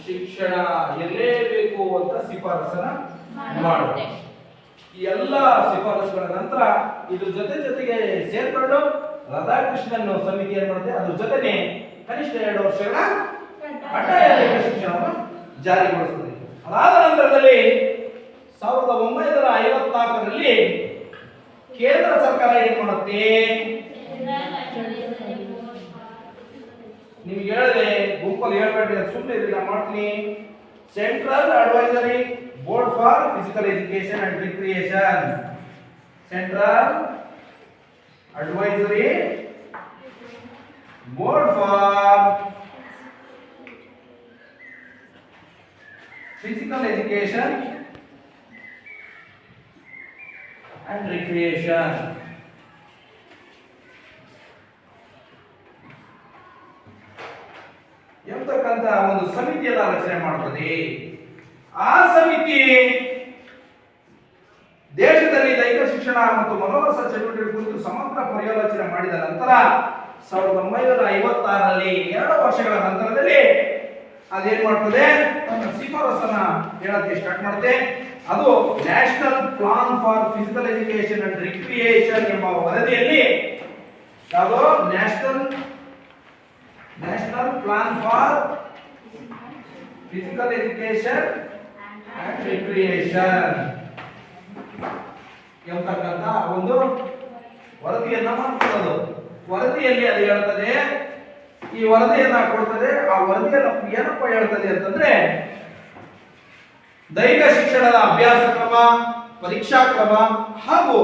ಶಿಕ್ಷಣ ಇರಲೇಬೇಕು ಅಂತ ಶಿಫಾರಸನ್ನ ಮಾಡುತ್ತೆ. ಈ ಎಲ್ಲ ಶಿಫಾರಸುಗಳ ನಂತರ ಇದ್ರ ಜೊತೆಗೆ ಸೇರ್ಕೊಂಡು ರಾಧಾಕೃಷ್ಣನ್ ಸಮಿತಿ ಏನ್ ಮಾಡುತ್ತೆ, ಅದ್ರ ಜೊತೆನೆ ಕನಿಷ್ಠ 2 ವರ್ಷಗಳ ಕಡ್ಡಾಯ ದೈಹಿಕ ಶಿಕ್ಷಣವನ್ನು ಜಾರಿಗೊಳಿಸುತ್ತದೆ. ಅದಾದ ನಂತರದಲ್ಲಿ 1954ರಲ್ಲಿ ಕೇಂದ್ರ ಸರ್ಕಾರ ಏನ್ ಮಾಡುತ್ತೆ, ನಿಮ್ಗೆ ಹೇಳಿದೆ ಗುಂಪಲ್ಲಿ ಹೇಳ್ಬೇಡ್ರಿ, ಸುಮ್ಮನೆ ಇದನ್ನ ಮಾಡ್ತೀನಿ. Central advisory board for physical education and recreation, central advisory board for physical education and recreation. ಎಂತಕ್ಕಂತ ಒಂದು ಸಮಿತಿಯನ್ನ ರಚನೆ ಮಾಡುತ್ತದೆ. ಆ ಸಮಿತಿ ದೇಶದಲ್ಲಿ ದೈಹಿಕ ಶಿಕ್ಷಣ ಮತ್ತು ಮನೋರಸ ಚಟುವಟಿಕೆ ಕುರಿತು ಸಮಗ್ರ ಪರ್ಯಾಲೋಚನೆ ಮಾಡಿದ ನಂತರ 1956ರಲ್ಲಿ 2 ವರ್ಷಗಳ ನಂತರದಲ್ಲಿ ಅದೇನ್ ಮಾಡ್ತದೆ, ತನ್ನ ಶಿಫಾರಸನ್ನ ಹೇಳಕ್ಕೆ ಸ್ಟಾರ್ಟ್ ಮಾಡುತ್ತೆ. ಅದು national plan for physical education and recreation ಎಂಬ ವರದಿಯಲ್ಲಿ, ಯಾವುದು national plan for physical education and recreation ಎಂಬತಕ್ಕಂತ ಒಂದು ವರದಿಯನ್ನ ಮಾಡ್ಕೊಳ್ಳೋದು. ವರದಿಯಲ್ಲಿ ಅದು ಹೇಳ್ತದೆ, ಈ ವರದಿಯನ್ನ ಕೊಡ್ತದೆ. ಆ ವರದಿಯನ್ನು ಏನಪ್ಪ ಹೇಳ್ತದೆ ಅಂತಂದ್ರೆ, ದೈಹಿಕ ಶಿಕ್ಷಣದ ಅಭ್ಯಾಸ ಕ್ರಮ, ಪರೀಕ್ಷಾ ಕ್ರಮ ಹಾಗೂ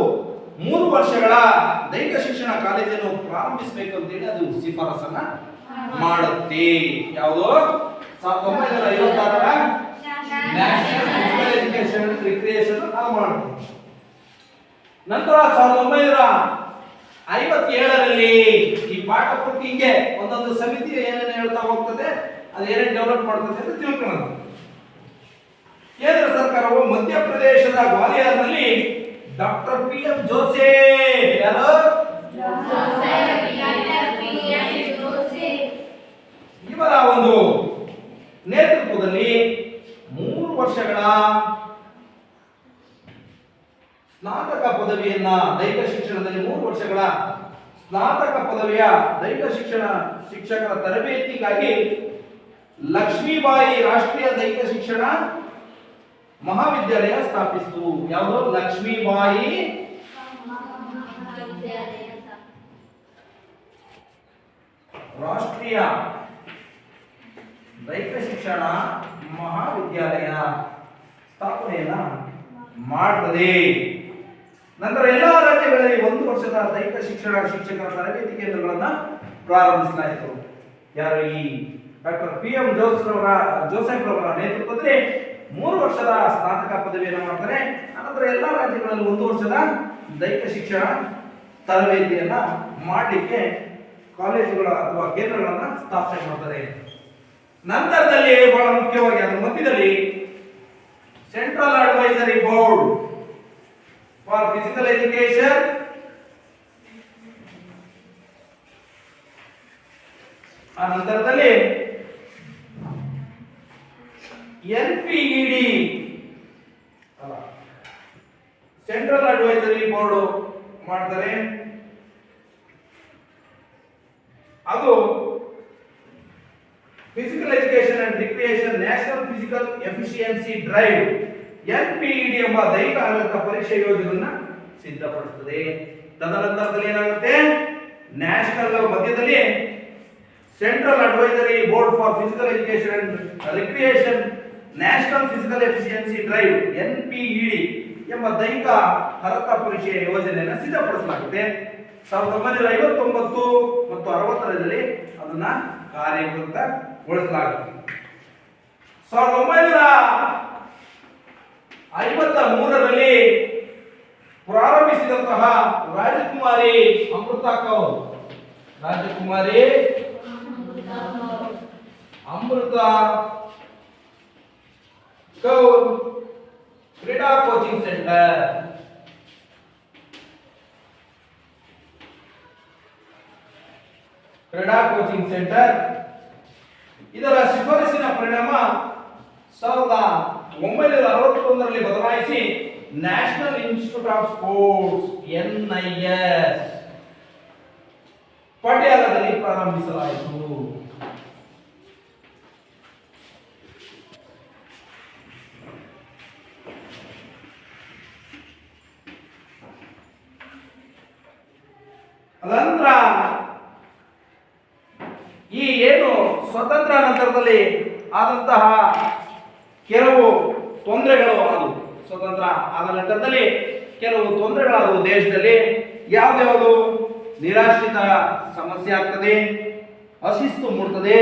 3 ವರ್ಷಗಳ ದೈಹಿಕ ಶಿಕ್ಷಣ ಕಾಲೇಜನ್ನು ಪ್ರಾರಂಭಿಸಬೇಕು ಅಂತೇಳಿ ಅದು ಶಿಫಾರಸನ್ನ ಮಾಡುತ್ತೆ. ಯಾವುದು? 1956ರ national physical education and recreation ಅದು ಮಾಡುತ್ತೆ. ನಂತರ 1957ರಲ್ಲಿ ಈ ಪಾಠ ಪೂರ್ತಿ ಹಿಂಗೆ ಒಂದೊಂದು ಸಮಿತಿ ಏನೇನು ಹೇಳ್ತಾ ಹೋಗ್ತದೆ, ಅದು ಏನೇನು ಡೆವಲಪ್ ಮಾಡ್ತದೆ ಅಂತ ತಿಳ್ಕೊಳ್ಳೋದು. ಕೇಂದ್ರ ಸರ್ಕಾರವು ಮಧ್ಯಪ್ರದೇಶದ ಗ್ವಾಲಿಯರ್ನಲ್ಲಿ ಡಾಕ್ಟರ್ PM ಜೋಸೆಫ್, ಯಾರು? ಇವರ ಒಂದು ನೇತೃತ್ವದಲ್ಲಿ 3 ವರ್ಷಗಳ ಸ್ನಾತಕ ಪದವಿಯನ್ನ ದೈಹಿಕ ಶಿಕ್ಷಣದಲ್ಲಿ 3 ವರ್ಷಗಳ ಸ್ನಾತಕ ಪದವಿಯ ದೈಹಿಕ ಶಿಕ್ಷಕರ ತರಬೇತಿಗಾಗಿ ಲಕ್ಷ್ಮೀಬಾಯಿ ರಾಷ್ಟ್ರೀಯ ದೈಹಿಕ ಶಿಕ್ಷಣ ಮಹಾವಿದ್ಯಾಲಯ ಸ್ಥಾಪಿಸಿತು. ಯಾವುದು? ಲಕ್ಷ್ಮೀಬಾಯಿ ರಾಷ್ಟ್ರೀಯ ದೈಹಿಕ ಶಿಕ್ಷಣ ಮಹಾವಿದ್ಯಾಲಯ ಸ್ಥಾಪನೆಯನ್ನ ಮಾಡುತ್ತದೆ. ನಂತರ ಎಲ್ಲಾ ರಾಜ್ಯಗಳಲ್ಲಿ 1 ವರ್ಷದ ದೈಹಿಕ ಶಿಕ್ಷಕರ ತರಬೇತಿ ಕೇಂದ್ರಗಳನ್ನ ಪ್ರಾರಂಭಿಸಲಾಯಿತು. ಯಾರು ಈ ಡಾಕ್ಟರ್ PM ಜೋಸೆಫ್ ರವರ ನೇತೃತ್ವದಲ್ಲಿ 3 ವರ್ಷದ ಸ್ನಾತಕ ಪದವಿಯನ್ನು ಮಾಡ್ತಾರೆ. ಅನಂತರ ಎಲ್ಲ ರಾಜ್ಯಗಳಲ್ಲಿ 1 ವರ್ಷದ ದೈಹಿಕ ಶಿಕ್ಷಣ ತರಬೇತಿಯನ್ನ ಮಾಡಲಿಕ್ಕೆ ಕಾಲೇಜುಗಳ ಅಥವಾ ಕೇಂದ್ರಗಳನ್ನ ಸ್ಥಾಪನೆ ಮಾಡ್ತಾರೆ. ನಂತರದಲ್ಲಿ ಬಹಳ ಮುಖ್ಯವಾಗಿ ಅದರ ಮಧ್ಯದಲ್ಲಿ central advisory board for physical education ಆ ನಂತರದಲ್ಲಿ NPED ಸೆಂಟ್ರಲ್ ಅಡ್ವೈಸರಿ ಬೋರ್ಡ್ ಮಾಡ್ತಾರೆ. ಅದು physical education and recreation national physical efficiency drive NPED ಎಂಬ ದೈಹಿಕ ಆರೋಗ್ಯ ಪರೀಕ್ಷೆ ಯೋಜನೆಯನ್ನ ಸಿದ್ಧಪಡಿಸುತ್ತದೆ. ತದನಂತರದಲ್ಲಿ ಏನಾಗುತ್ತೆ, ನ್ಯಾಷನಲ್ ಮಧ್ಯದಲ್ಲಿ central advisory board for physical education and recreation national physical efficiency drive NPED ಎಂಬ ದೈಹಿಕ ಅರ್ಹತಾ ಪರೀಕ್ಷೆಯ ಯೋಜನೆಯನ್ನು ಸಿದ್ಧಪಡಿಸಲಾಗುತ್ತೆ. 1959 ಮತ್ತು 60ರಲ್ಲಿ ಅದನ್ನ ಕಾರ್ಯಗತಗೊಳಿಸಲಾಗುತ್ತೆ. 1953ರಲ್ಲಿ ಪ್ರಾರಂಭಿಸಿದಂತಹ ರಾಜಕುಮಾರಿ ಅಮೃತ ಕೌರ್ ಕ್ರೀಡಾ ಕೋಚಿಂಗ್ ಸೆಂಟರ್ ಇದರ ಶಿಫಾರಸಿನ ಪರಿಣಾಮ 1961ರಲ್ಲಿ ಬದಲಾಯಿಸಿ national institute of sports NIS ಪಟಿಯಾಲದಲ್ಲಿ ಪ್ರಾರಂಭಿಸಲಾಯಿತು. ನಂತರ ಈ ಏನು ಸ್ವತಂತ್ರ ನಂತರದಲ್ಲಿ ಆದಂತಹ ಕೆಲವು ತೊಂದರೆಗಳು ಅದು ಸ್ವತಂತ್ರ ಆದ ನಂತರದಲ್ಲಿ ಕೆಲವು ತೊಂದರೆಗಳಾದವು ದೇಶದಲ್ಲಿ. ಯಾವ್ದ್ಯಾವುದು? ನಿರಾಶ್ರಿತ ಸಮಸ್ಯೆ ಆಗ್ತದೆ, ಅಶಿಸ್ತು ಮೂಡುತ್ತದೆ,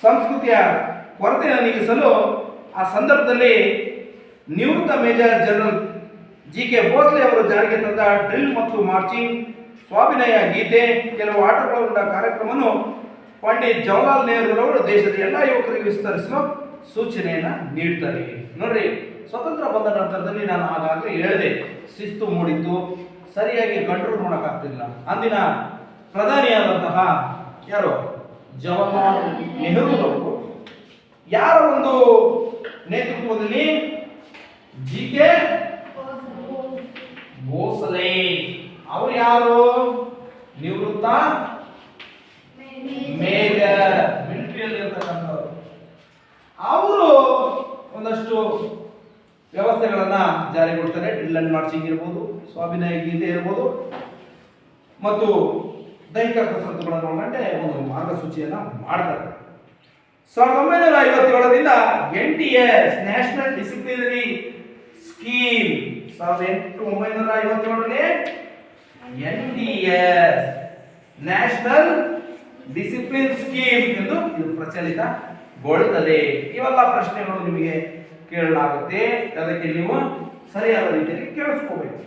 ಸಂಸ್ಕೃತಿಯ ಕೊರತೆಯನ್ನು ನೀಗಿಸಲು ಆ ಸಂದರ್ಭದಲ್ಲಿ ನಿವೃತ್ತ ಮೇಜರ್ ಜನರಲ್ GK ಭೋಸ್ಲೆ ಅವರು ಜಾರಿಗೆ ತಂದ ಡ್ರಿಲ್ ಮತ್ತು ಮಾರ್ಚಿಂಗ್, ಸ್ವಾಭಿನಯ ಗೀತೆ, ಕೆಲವು ಆಟಗಳೊಂಡ ಕಾರ್ಯಕ್ರಮವನ್ನು ಪಂಡಿತ್ ಜವಾಹರ್ಲಾಲ್ ನೆಹರೂರವರು ದೇಶದ ಎಲ್ಲ ಯುವಕರಿಗೆ ವಿಸ್ತರಿಸಲು ಸೂಚನೆಯನ್ನ ನೀಡ್ತಾರೆ. ನೋಡ್ರಿ, ಸ್ವತಂತ್ರ ಬಂದ ನಂತರದಲ್ಲಿ ನಾನು ಆಗಾಗಲೇ ಹೇಳಿದೆ, ಶಿಸ್ತು ಮೂಡಿತ್ತು, ಸರಿಯಾಗಿ ಕಂಟ್ರೋಲ್ ಮಾಡೋಕ್ಕಾಗ್ತಿಲ್ಲ. ಅಂದಿನ ಪ್ರಧಾನಿಯಾದಂತಹ ಯಾರು ಜವಾಹರ್ಲಾಲ್ ನೆಹರೂರವರು ಯಾರ ಒಂದು ನೇತೃತ್ವದಲ್ಲಿ GK ಭೋಸಲೆ ಅವರು ಯಾರು? ನಿವೃತ್ತ ಮೇಜರ್, ಮಿಲಿಟರಿಯಲ್ಲಿ ಇರ್ತಕ್ಕಂಥವ್ರು. ಅವರು ಒಂದಷ್ಟು ವ್ಯವಸ್ಥೆಗಳನ್ನ ಜಾರಿಗೊಳ್ತಾರೆ. ಡ್ರಿಲ್ ಅಂಡ್ ಮಾರ್ಚಿಂಗ್ ಇರ್ಬೋದು, ಸ್ವಾಭಿನಯ ಗೀತೆ ಇರ್ಬೋದು, ಮತ್ತು ದೈಹಿಕ ಕಸರತ್ತುಗಳನ್ನು ಒಳಗೊಂಡೆ ಒಂದು ಮಾರ್ಗಸೂಚಿಯನ್ನ ಮಾಡ್ತಾರೆ. 1957ರಿಂದ NTS ನ್ಯಾಷನಲ್ ಡಿಸಿಪ್ಲಿನರಿ ಸ್ಕೀಮ್, 1957ರಲ್ಲಿ NTS ನ್ಯಾಷನಲ್ ಡಿಸಿಪ್ಲಿನ್ ಸ್ಕೀಮ್ ಎಂದು ಇದು ಪ್ರಚಲಿತಗೊಳ್ಳುತ್ತದೆ. ಇವೆಲ್ಲ ಪ್ರಶ್ನೆಗಳು ನಿಮಗೆ ಕೇಳಲಾಗುತ್ತೆ, ಅದಕ್ಕೆ ನೀವು ಸರಿಯಾದ ರೀತಿಯಲ್ಲಿ ಕೇಳಿಸ್ಕೋಬೇಕು.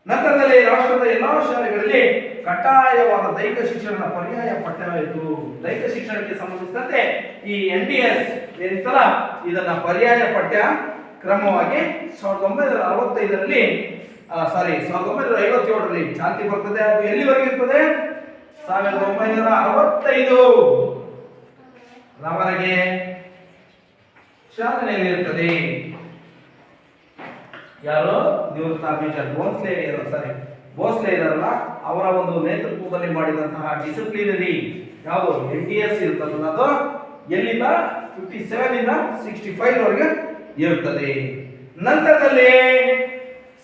ನಂತರದಲ್ಲಿ ರಾಷ್ಟ್ರದ ಎಲ್ಲಾ ಶಾಲೆಗಳಲ್ಲಿ ಕಡ್ಡಾಯವಾದ ದೈಹಿಕ ಶಿಕ್ಷಣ ಪರ್ಯಾಯ ಪಠ್ಯವಾಯಿತು. ದೈಹಿಕ ಶಿಕ್ಷಣಕ್ಕೆ ಸಂಬಂಧಿಸಿದಂತೆ ಈ NTS ಏನಿತ್ತಲ್ಲ, ಇದನ್ನ ಪರ್ಯಾಯ ಪಠ್ಯ ಕ್ರಮವಾಗಿ 1965ರಲ್ಲಿ 1957ರಲ್ಲಿ ಚಾಲ್ತಿ ಬರ್ತದೆ. ಅದು ಎಲ್ಲಿವರೆಗೆ ಇರ್ತದೆ? 1965 ರವರೆಗೆ ಚಾಲನೆಯಲ್ಲಿ ಇರ್ತದೆ. ಯಾರು? ನಿವೃತ್ತ ಮೇಜರ್ ಭೋಸ್ಲೆ ಇರಲ್ಲ, ಅವರ ಒಂದು ನೇತೃತ್ವದಲ್ಲಿ ಮಾಡಿದಂತಹ ಡಿಸಿಪ್ಲಿನರಿ ಯಾವುದು NTS ಇರ್ತದಲ್ಲ, ಅದು ಎಲ್ಲಿಂದ 57 ಇಂದ 65 ವರೆಗೆ ಇರುತ್ತದೆ. ನಂತರದಲ್ಲಿ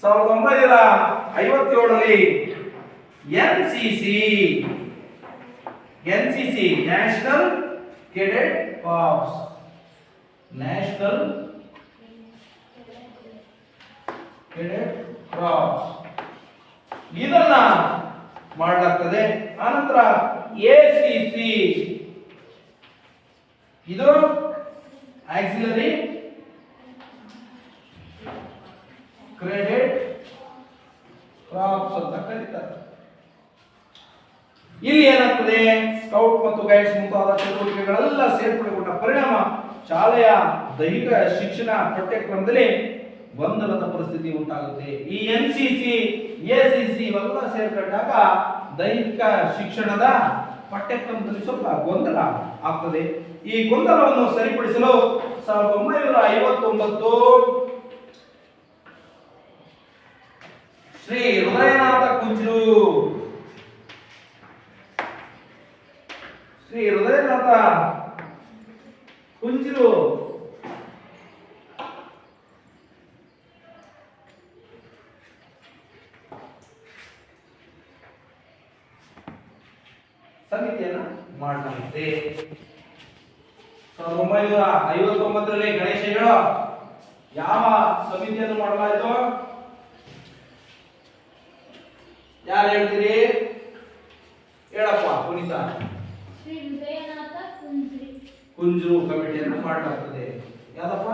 1957ರಲ್ಲಿ NCC ನ್ಯಾಷನಲ್ ಕೆಡೆಟ್ ಕಾರ್ಪ್ಸ್ ಇದನ್ನ ಮಾಡಲಾಗ್ತದೆ. ಆನಂತರ ಎಸಿಸಿ, ಇದು ಆಕ್ಸಿಲರಿ ಕ್ರೆಡಿಟ್ ಕ್ರಾಪ್ಸ್ ಅಂತ ಕರೀತಾರೆ. ಇಲ್ಲಿ ಏನಾಗ್ತದೆ, ಸ್ಕೌಟ್ ಮತ್ತು ಗೈಡ್ಸ್ ಮುಂತಾದ ಚಟುವಟಿಕೆಗಳೆಲ್ಲ ಸೇರ್ಪಡೆಗೊಂಡ ಪರಿಣಾಮ ಶಾಲೆಯ ದೈಹಿಕ ಶಿಕ್ಷಣ ಪಠ್ಯಕ್ರಮದಲ್ಲಿ ಗೊಂದಲದ ಪರಿಸ್ಥಿತಿ ಉಂಟಾಗುತ್ತೆ. ಈ ಎನ್ಸಿಸಿ, ಎಸಿಸಿ ಇವೆಲ್ಲ ಸೇರ್ಕೊಂಡಾಗ ದೈಹಿಕ ಶಿಕ್ಷಣದ ಪಠ್ಯಕ್ರಮದಲ್ಲಿ ಸ್ವಲ್ಪ ಗೊಂದಲ ಆಗ್ತದೆ. ಈ ಗೊಂದಲವನ್ನು ಸರಿಪಡಿಸಲು 1959 ಶ್ರೀ ಹೃದಯನಾಥ ಕುಂಜರು, ಶ್ರೀ ಹೃದಯನಾಥ ಕುಂಜರು ಸಮಿತಿಯನ್ನ ಮಾಡಲಾಗಿದೆ. 1959ರಲ್ಲಿ ಗಣೇಶ ಹೇಳೋ ಯಾವ ಸಮಿತಿಯನ್ನು ಮಾಡಲಾಯಿತು? ಯಾರು ಹೇಳ್ತೀರಿ? ಹೇಳಪ್ಪ ಪುನೀತ. ಶ್ರೀ ಹೃದಯನಾಥ ಕುಂಜರು ಕಮಿಟಿಯನ್ನು ಮಾಡಲಾಗ್ತದೆ. ಯಾವ್ದಪ್ಪ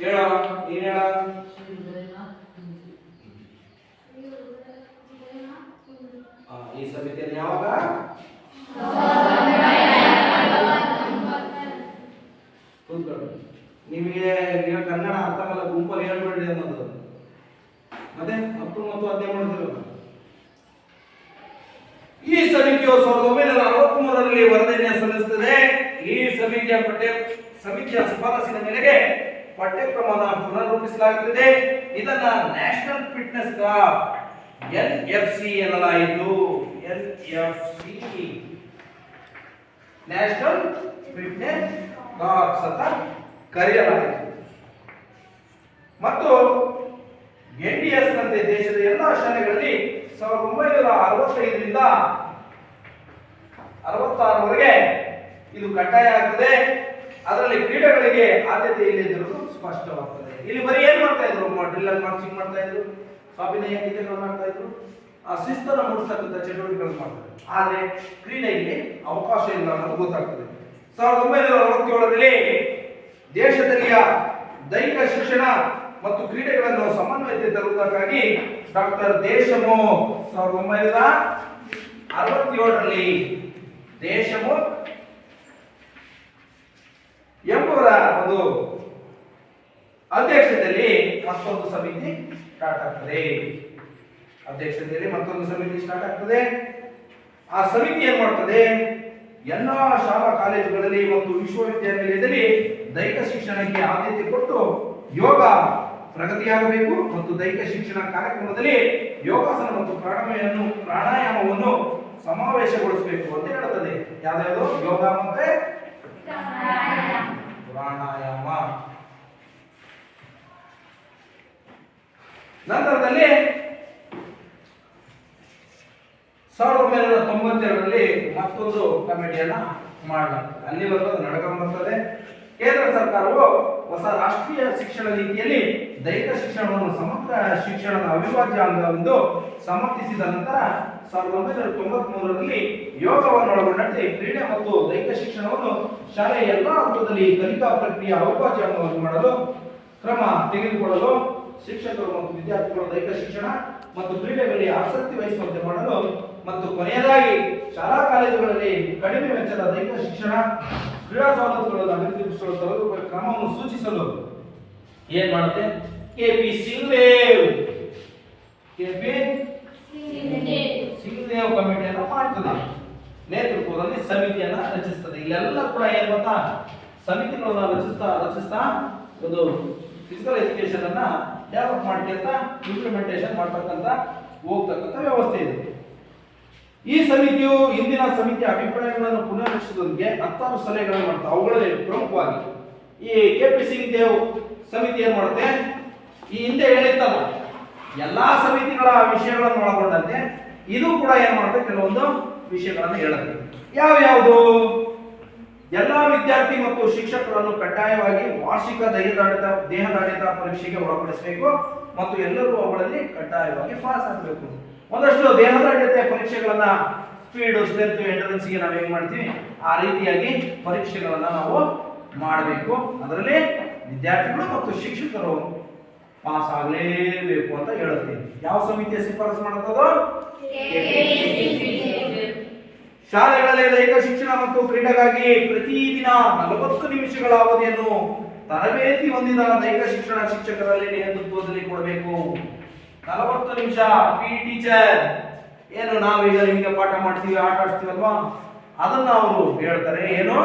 ಹೇಳ, ನೀನ್ ಹೇಳ. ಈ ಸಮಿತಿಯನ್ನು ಯಾವಾಗ? ನಿಮಗೆ ಕನ್ನಡ ಅರ್ಥ ಆಗಲ್ಲ, ಗುಂಪಲ್ಲಿ ಹೇಳ್ಬೇಡ್ರಿ ಅನ್ನೋದು. ಮತ್ತೆ 10 ಮತ್ತು 15 ಮಾಡಿದಿರಲ್ಲ. ಈ ಸಮಿತಿಯು 1963ರಲ್ಲಿ ವರದಿಯನ್ನು ಸಲ್ಲಿಸುತ್ತದೆ. ಈ ಸಮಿತಿಯ ಶಿಫಾರಸಿನ ಮೇರೆಗೆ ಪಠ್ಯಕ್ರಮವನ್ನು ಪುನರ್ರೂಪಿಸಲಾಗುತ್ತದೆ. ಇದನ್ನ ನ್ಯಾಷನಲ್ ಫಿಟ್ನೆಸ್ ಕ್ಲಬ್ ಎನ್ಎಫ್ಸಿ ಎನ್ನಲಾಯಿತು. ಎನ್ಎಫ್ಸಿ ನ್ಯಾಷನಲ್ ಫಿಟ್ನೆಸ್ ಕ್ಲಬ್ ಅಂತ ಕರೆಯಲಾಯಿತು. ಮತ್ತು ಎನ್ಡಿಎಸ್ ನಂತೆ ದೇಶದ ಎಲ್ಲಾ ಶಾಲೆಗಳಲ್ಲಿ 1965ರಿಂದ 66ರವರೆಗೆ ಇದು ಕಡ್ಡಾಯ ಆಗ್ತದೆ. ಅದರಲ್ಲಿ ಕ್ರೀಡೆಗಳಿಗೆ ಆದ್ಯತೆ ಇಲ್ಲದಿರುವುದು ಸ್ಪಷ್ಟವಾಗ್ತದೆ. ಇಲ್ಲಿ ಬರೀ ಏನ್ ಮಾಡ್ತಾ ಇದ್ರು? ಡ್ರಿಲ್ ಅಂಡ್ ಮಾರ್ಚಿಂಗ್ ಮಾಡ್ತಾ ಇದ್ರು, ಅಭಿನಯ ಗೀತೆಗಳು ಮಾಡ್ತಾ ಇದ್ರು, ಆ ಶಿಸ್ತನ್ನು ಮೂಡಿಸ್ತಕ್ಕಂಥ ಚಟುವಟಿಕೆಗಳು ಮಾಡ್ತಾರೆ. ಆದ್ರೆ ಕ್ರೀಡೆಗೆ ಅವಕಾಶ ಇಲ್ಲ ಅನ್ನೋದು ಗೊತ್ತಾಗ್ತದೆ. 1967ರಲ್ಲಿ ದೇಶದಲ್ಲಿಯ ದೈಹಿಕ ಶಿಕ್ಷಣ ಮತ್ತು ಕ್ರೀಡೆಗಳನ್ನು ಸಮನ್ವಯತೆ ತರುವುದಕ್ಕಾಗಿ ಡಾಕ್ಟರ್ ದೇಶಮುಖ್ 1967ರಲ್ಲಿ ದೇಶಮುಖ್ ಎಂಬುವರ ಒಂದು ಅಧ್ಯಕ್ಷತೆಯಲ್ಲಿ ಮತ್ತೊಂದು ಸಮಿತಿ ಸ್ಟಾರ್ಟ್ ಆಗ್ತದೆ. ಆ ಸಮಿತಿ ಏನ್ ಮಾಡ್ತದೆ? ಎಲ್ಲಾ ಶಾಲಾ ಕಾಲೇಜುಗಳಲ್ಲಿ ಮತ್ತು ವಿಶ್ವವಿದ್ಯಾನಿಲಯದಲ್ಲಿ ದೈಹಿಕ ಶಿಕ್ಷಣಕ್ಕೆ ಆದ್ಯತೆ ಕೊಟ್ಟು ಯೋಗ ಪ್ರಗತಿಯಾಗಬೇಕು ಮತ್ತು ದೈಹಿಕ ಶಿಕ್ಷಣ ಕಾರ್ಯಕ್ರಮದಲ್ಲಿ ಯೋಗಾಸನ ಮತ್ತು ಪ್ರಾಣಾಯಾಮವನ್ನು ಸಮಾವೇಶಗೊಳಿಸಬೇಕು ಅಂತ ಹೇಳುತ್ತದೆ. ಯಾವ್ಯಾವುದು? ಯೋಗ ಮತ್ತೆ ಪ್ರಾಣಾಯಾಮ. ನಂತರದಲ್ಲಿ 1992ರಲ್ಲಿ ಮತ್ತೊಂದು ಕಮಿಟಿಯನ್ನ ಮಾಡಲಾಗ್ತದೆ. ಅಲ್ಲಿವರೆಗೂ ಅದು ನಡ್ಕೊಂಡು ಬರ್ತದೆ. ಕೇಂದ್ರ ಸರ್ಕಾರವು ಹೊಸ ರಾಷ್ಟ್ರೀಯ ಶಿಕ್ಷಣ ನೀತಿಯಲ್ಲಿ ದೈಹಿಕ ಶಿಕ್ಷಣವನ್ನು ಸಮಗ್ರ ಶಿಕ್ಷಣದ ಅವಿಭಾಜ್ಯ ಅಂಗವೆಂದು ಸಮರ್ಥಿಸಿದ ನಂತರ 1993ರಲ್ಲಿ ಯೋಗವನ್ನು ಒಳಗೊಂಡಂತೆ ಕ್ರೀಡೆ ಮತ್ತು ದೈಹಿಕ ಶಿಕ್ಷಣವನ್ನು ಶಾಲೆಯ ಎಲ್ಲಾ ಹಂತದಲ್ಲಿ ಕಲಿಕಾ ಪ್ರಕ್ರಿಯೆ ಅವಿಭಾಜ್ಯ ಅಂಗವನ್ನು ಮಾಡಲು ಕ್ರಮ ತೆಗೆದುಕೊಳ್ಳಲು ಶಿಕ್ಷಕರು ಮತ್ತು ವಿದ್ಯಾರ್ಥಿಗಳು ದೈಹಿಕ ಶಿಕ್ಷಣ ಮತ್ತು ಕ್ರೀಡೆಗಳಲ್ಲಿ ಆಸಕ್ತಿ ವಹಿಸುವಂತೆ ಮಾಡಲು ಮತ್ತು ಕೊನೆಯದಾಗಿ ಶಾಲಾ ಕಾಲೇಜುಗಳಲ್ಲಿ ಕಡಿಮೆ ವೆಚ್ಚದ ದೈಹಿಕ ಶಿಕ್ಷಣ ಕ್ರೀಡಾ ಸವಲತ್ತುಗಳನ್ನು ಅಭಿವೃದ್ಧಿಪಡಿಸಲು ತೆಗೆದುಕೊಳ್ಳುವ ಕ್ರಮವನ್ನು ಸೂಚಿಸಲು ಏನ್ ಮಾಡುತ್ತೆ? ಕೆಪಿ ಸಿಂಗ್ದೇವ್ ಕಮಿಟಿಯನ್ನು ಮಾಡ್ತದೆ. ನೇತೃತ್ವದಲ್ಲಿ ಸಮಿತಿಯನ್ನ ರಚಿಸ್ತದೆ. ಇಲ್ಲೆಲ್ಲ ಕೂಡ ಏನ್ ಗೊತ್ತಾ? ಸಮಿತಿಗಳನ್ನ ರಚಿಸ್ತಾ ಒಂದು ಫಿಸಿಕಲ್ ಎಜುಕೇಶನ್ ಅನ್ನ ಡೆವಲಪ್ ಮಾಡ್ಕೊಂತ ಇಂಪ್ಲಿಮೆಂಟೇಷನ್ ಮಾಡ್ತಕ್ಕಂತ ಹೋಗ್ತಕ್ಕಂಥ ವ್ಯವಸ್ಥೆ ಇದೆ. ಈ ಸಮಿತಿಯು ಇಂದಿನ ಸಮಿತಿಯ ಅಭಿಪ್ರಾಯಗಳನ್ನು ಪುನರ್ರಚಿಸುವುದಕ್ಕೆ 10 ಸಲಹೆಗಳನ್ನು ಮಾಡ್ತಾರೆ. ಅವುಗಳಲ್ಲಿ ಪ್ರಮುಖವಾಗಿ ಈ ಕೆಪಿ ಸಿಂಗ್ ದೇವ್ ಸಮಿತಿ ಏನ್ ಮಾಡುತ್ತೆ? ಈ ಹಿಂದೆ ಹೇಳಿತ್ತಲ್ಲ ಎಲ್ಲಾ ಸಮಿತಿಗಳ ವಿಷಯಗಳನ್ನು ಒಳಗೊಂಡಂತೆ ಇದು ಕೂಡ ಏನ್ ಮಾಡುತ್ತೆ? ಕೆಲವೊಂದು ವಿಷಯಗಳನ್ನು ಹೇಳುತ್ತೆ. ಯಾವ್ಯಾವುದು? ಎಲ್ಲಾ ವಿದ್ಯಾರ್ಥಿ ಮತ್ತು ಶಿಕ್ಷಕರನ್ನು ಕಡ್ಡಾಯವಾಗಿ ವಾರ್ಷಿಕ ದೇಹದಾಢ್ಯತಾ ಪರೀಕ್ಷೆಗೆ ಒಳಪಡಿಸಬೇಕು ಮತ್ತು ಎಲ್ಲರೂ ಅವುಗಳಲ್ಲಿ ಕಡ್ಡಾಯವಾಗಿ ಪಾಸ್ ಆಗಬೇಕು. ಒಂದಷ್ಟು ದೇಹದಾಢ್ಯತೆ ಪರೀಕ್ಷೆಗಳನ್ನ ಸ್ಪೀಡ್ ಸ್ಟ್ರೆಂತ್ ಎಂಟ್ರೆನ್ಸ್ಗೆ ನಾವು ಏನ್ ಮಾಡ್ತೀವಿ ಆ ರೀತಿಯಾಗಿ ಪರೀಕ್ಷೆಗಳನ್ನ ನಾವು ಮಾಡಬೇಕು. ಅದರಲ್ಲಿ ವಿದ್ಯಾರ್ಥಿಗಳು ಮತ್ತು ಶಿಕ್ಷಕರು ಪಾಸ್ ಆಗಲೇಬೇಕು ಅಂತ ಹೇಳುತ್ತೀವಿ. ಯಾವ ಸಮಿತಿಯ ಶಿಫಾರಸು ಮಾಡುತ್ತದೋ? ಶಾಲೆಗಳಲ್ಲಿ ದೈಹಿಕ ಶಿಕ್ಷಣ ಮತ್ತು ಕ್ರೀಡೆಗಾಗಿ ಪ್ರತಿದಿನ 40 ನಿಮಿಷಗಳ ಅವಧಿಯನ್ನು ತರಬೇತಿ ಹೊಂದಿದ ದೈಹಿಕ ಶಿಕ್ಷಣ ಶಿಕ್ಷಕರಲ್ಲಿ ನೇತೃತ್ವದಲ್ಲಿ ಕೊಡಬೇಕು. 40 ನಿಮಿಷ ಪಿ ಟೀಚರ್ ಏನು ನಾವೀಗ ನಿಮಗೆ ಪಾಠ ಮಾಡ್ತೀವಿ, ಆಟ ಆಡ್ತೀವಲ್ವಾ, ಅದನ್ನ ಅವರು ಹೇಳ್ತಾರೆ. ಏನು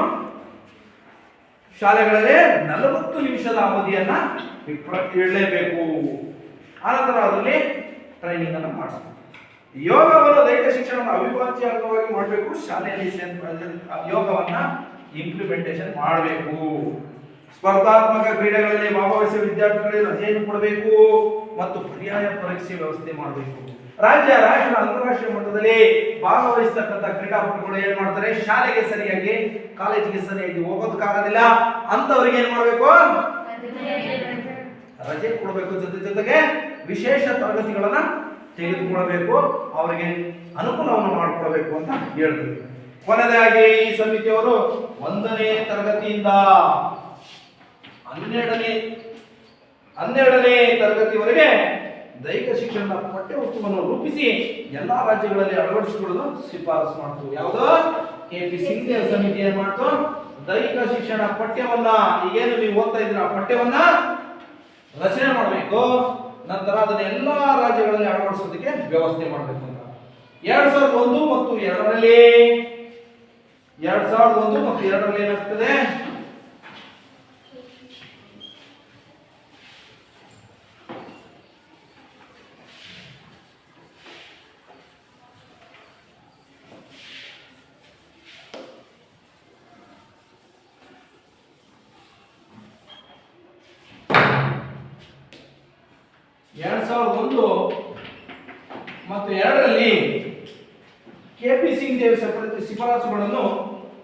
ಶಾಲೆಗಳಲ್ಲಿ 40 ನಿಮಿಷದ ಅವಧಿಯನ್ನ ಹೇಳಲೇಬೇಕು. ಆನಂತರ ಅದರಲ್ಲಿ ಟ್ರೈನಿಂಗ್ ಅನ್ನು ಮಾಡಿಸ್ಬೇಕು. ಯೋಗವನ್ನು ದೈಹಿಕ ಶಿಕ್ಷಣದ ಅವಿಭಾಜ್ಯ ಅಂಗವಾಗಿ ಮಾಡಬೇಕು. ಶಾಲೆಯಲ್ಲಿ ಯೋಗವನ್ನ ಇಂಪ್ಲಿಮೆಂಟೇಷನ್ ಮಾಡಬೇಕು. ಸ್ಪರ್ಧಾತ್ಮಕ ಕ್ರೀಡೆಗಳಲ್ಲಿ ಭಾಗವಹಿಸುವ ವಿದ್ಯಾರ್ಥಿಗಳಿಗೆ ರಜೆಯನ್ನು ಕೊಡಬೇಕು ಮತ್ತು ಪರ್ಯಾಯ ಪರೀಕ್ಷೆ ವ್ಯವಸ್ಥೆ ಮಾಡಬೇಕು. ರಾಜ್ಯ, ರಾಷ್ಟ್ರ, ಅಂತಾರಾಷ್ಟ್ರೀಯ ಮಟ್ಟದಲ್ಲಿ ಭಾಗವಹಿಸತಕ್ಕಂಥ ಕ್ರೀಡಾಪಟುಗಳು ಏನ್ ಮಾಡ್ತಾರೆ, ಶಾಲೆಗೆ ಸರಿಯಾಗಿ ಕಾಲೇಜಿಗೆ ಸರಿಯಾಗಿ ಹೋಗೋದಕ್ಕಾಗೋದಿಲ್ಲ ಅಂತವರಿಗೆ ಏನ್ ಮಾಡಬೇಕು, ರಜೆ ಕೊಡಬೇಕು. ಜೊತೆಗೆ ವಿಶೇಷ ತರಗತಿಗಳನ್ನ ತೆಗೆದುಕೊಳ್ಳಬೇಕು, ಅವರಿಗೆ ಅನುಕೂಲವನ್ನು ಮಾಡಿಕೊಡಬೇಕು ಅಂತ ಹೇಳ್ತೀವಿ. ಕೊನೆಯದಾಗಿ ಈ ಸಮಿತಿಯವರು 1ನೇ ತರಗತಿಯಿಂದ 12ನೇ ತರಗತಿವರೆಗೆ ದೈಹಿಕ ಶಿಕ್ಷಣದ ಪಠ್ಯವಸ್ತುವನ್ನು ರೂಪಿಸಿ ಎಲ್ಲಾ ರಾಜ್ಯಗಳಲ್ಲಿ ಅಳವಡಿಸಿಕೊಳ್ಳಲು ಶಿಫಾರಸು ಮಾಡ್ತು. ಯಾವುದು? ಕೆಪಿ ಸಿಂಗ್ ಸಮಿತಿ ಏನ್ ಮಾಡ್ತು? ದೈಹಿಕ ಶಿಕ್ಷಣ ಪಠ್ಯವನ್ನ ಈಗೇನು ನೀವು ಓದ್ತಾ ಇದ್ದೀರಾ ಪಠ್ಯವನ್ನ ರಚನೆ ಮಾಡಬೇಕು. ನಂತರ ಅದನ್ನ ಎಲ್ಲಾ ರಾಜ್ಯಗಳಲ್ಲಿ ಅಳವಡಿಸೋದಕ್ಕೆ ವ್ಯವಸ್ಥೆ ಮಾಡಬೇಕು ಅಂತ 2001 ಮತ್ತು 2ರಲ್ಲಿ 2001 ಮತ್ತು 2ರಲ್ಲಿ ಏನಾಗ್ತದೆ, ಮತ್ತು 2ರಲ್ಲಿ ಕೆಪಿ ಸಿಂಗ್ ದೇವ್ ಶಿಫಾರಸುಗಳನ್ನು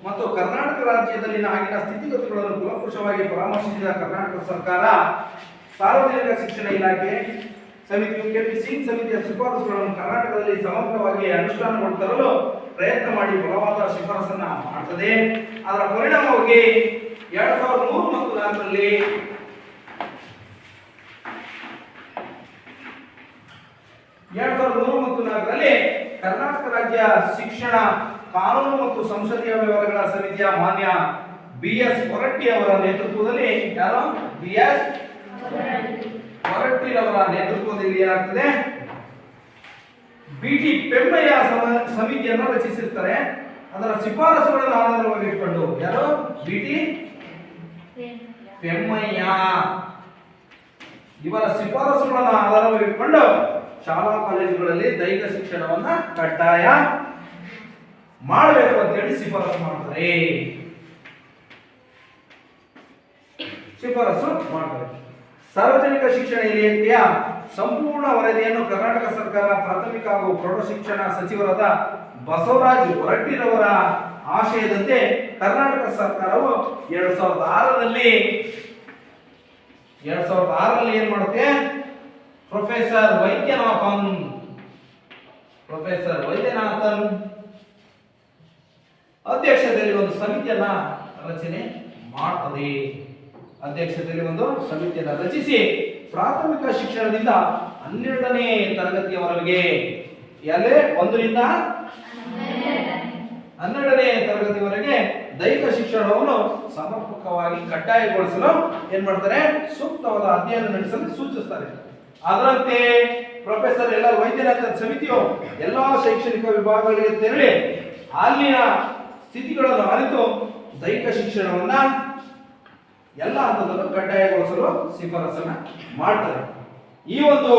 ಮತ್ತು ಕರ್ನಾಟಕ ರಾಜ್ಯದಲ್ಲಿನ ಆಗಿನ ಸ್ಥಿತಿಗತಿಗಳನ್ನು ಕುಲಂಕುಷವಾಗಿ ಪರಾಮರ್ಶಿಸಿದ ಕರ್ನಾಟಕ ಸರ್ಕಾರ ಸಾರ್ವಜನಿಕ ಶಿಕ್ಷಣ ಇಲಾಖೆ ಸಮಿತಿಯು ಕೆಪಿ ಸಿಂಗ್ ಸಮಿತಿಯ ಶಿಫಾರಸುಗಳನ್ನು ಕರ್ನಾಟಕದಲ್ಲಿ ಸಮಗ್ರವಾಗಿ ಅನುಷ್ಠಾನಗೊಳಿಸಲು ತರಲು ಪ್ರಯತ್ನ ಮಾಡಿ ಬಲವಾದ ಶಿಫಾರಸನ್ನ ಮಾಡುತ್ತದೆ. ಅದರ ಪರಿಣಾಮವಾಗಿ 2003 ಮತ್ತು 4ರಲ್ಲಿ ಕರ್ನಾಟಕ ರಾಜ್ಯ ಶಿಕ್ಷಣ ಕಾನೂನು ಮತ್ತು ಸಂಸದೀಯ ವ್ಯವಹಾರಗಳ ಸಮಿತಿಯ ಮಾನ್ಯ BS ಹೊರಟ್ಟಿ ಅವರ ನೇತೃತ್ವದಲ್ಲಿ ಹೊರಟ್ಟಿರವರ ನೇತೃತ್ವದಲ್ಲಿ ಏನಾಗ್ತದೆ, BT ಪೆಮ್ಮಯ್ಯ ಸಮಿತಿಯನ್ನು ರಚಿಸಿರ್ತಾರೆ. ಅದರ ಶಿಫಾರಸುಗಳನ್ನು ಆಧಾರವಾಗಿ ಇಟ್ಕೊಂಡು ಯಾರು BT ಪೆಮ್ಮಯ್ಯ ಇವರ ಶಿಫಾರಸುಗಳನ್ನು ಆಧಾರವಾಗಿ ಇಟ್ಕೊಂಡು ಶಾಲಾ ಕಾಲೇಜುಗಳಲ್ಲಿ ದೈಹಿಕ ಶಿಕ್ಷಣವನ್ನ ಕಡ್ಡಾಯ ಮಾಡಬೇಕು ಅಂತ ಹೇಳಿ ಶಿಫಾರಸು ಮಾಡ್ತಾರೆ. ಸಾರ್ವಜನಿಕ ಶಿಕ್ಷಣ ಇಲಾಖೆಯ ಸಂಪೂರ್ಣ ವರದಿಯನ್ನು ಕರ್ನಾಟಕ ಸರ್ಕಾರ ಪ್ರಾಥಮಿಕ ಹಾಗೂ ಪ್ರೌಢ ಶಿಕ್ಷಣ ಸಚಿವರಾದ ಬಸವರಾಜ ಹೊರಟ್ಟಿರವರ ಆಶಯದಂತೆ ಕರ್ನಾಟಕ ಸರ್ಕಾರವು 2006ರಲ್ಲಿ ಏನ್ ಮಾಡುತ್ತೆ, ಪ್ರೊಫೆಸರ್ ವೈದ್ಯನಾಥನ್ ಅಧ್ಯಕ್ಷತೆಯಲ್ಲಿ ಒಂದು ಸಮಿತಿಯನ್ನ ರಚನೆ ಮಾಡ್ತದೆ. ಅಧ್ಯಕ್ಷತೆಯಲ್ಲಿ ಒಂದು ಸಮಿತಿಯನ್ನು ರಚಿಸಿ ಪ್ರಾಥಮಿಕ ಶಿಕ್ಷಣದಿಂದ 12ನೇ ತರಗತಿಯವರೆಗೆ 1ರಿಂದ 12ನೇ ತರಗತಿವರೆಗೆ ದೈಹಿಕ ಶಿಕ್ಷಣವನ್ನು ಸಮರ್ಪಕವಾಗಿ ಕಡ್ಡಾಯಗೊಳಿಸಲು ಏನ್ ಮಾಡ್ತಾರೆ, ಸೂಕ್ತವಾದ ಅಧ್ಯಯನ ನಡೆಸಲು ಸೂಚಿಸ್ತಾರೆ. ಅದರಂತೆ ಪ್ರೊಫೆಸರ್ ವೈದ್ಯನಾಥನ್ ಸಮಿತಿಯು ಎಲ್ಲಾ ಶೈಕ್ಷಣಿಕ ವಿಭಾಗಗಳಿಗೆ ತೆರಳಿ ಅಲ್ಲಿನ ಸ್ಥಿತಿಗಳನ್ನು ಅರಿತು ದೈಹಿಕ ಶಿಕ್ಷಣವನ್ನ ಎಲ್ಲ ಹಂತದಲ್ಲೂ ಕಡ್ಡಾಯಗೊಳಿಸಲು ಶಿಫಾರಸನ್ನ ಮಾಡ್ತಾರೆ. ಈ ಒಂದು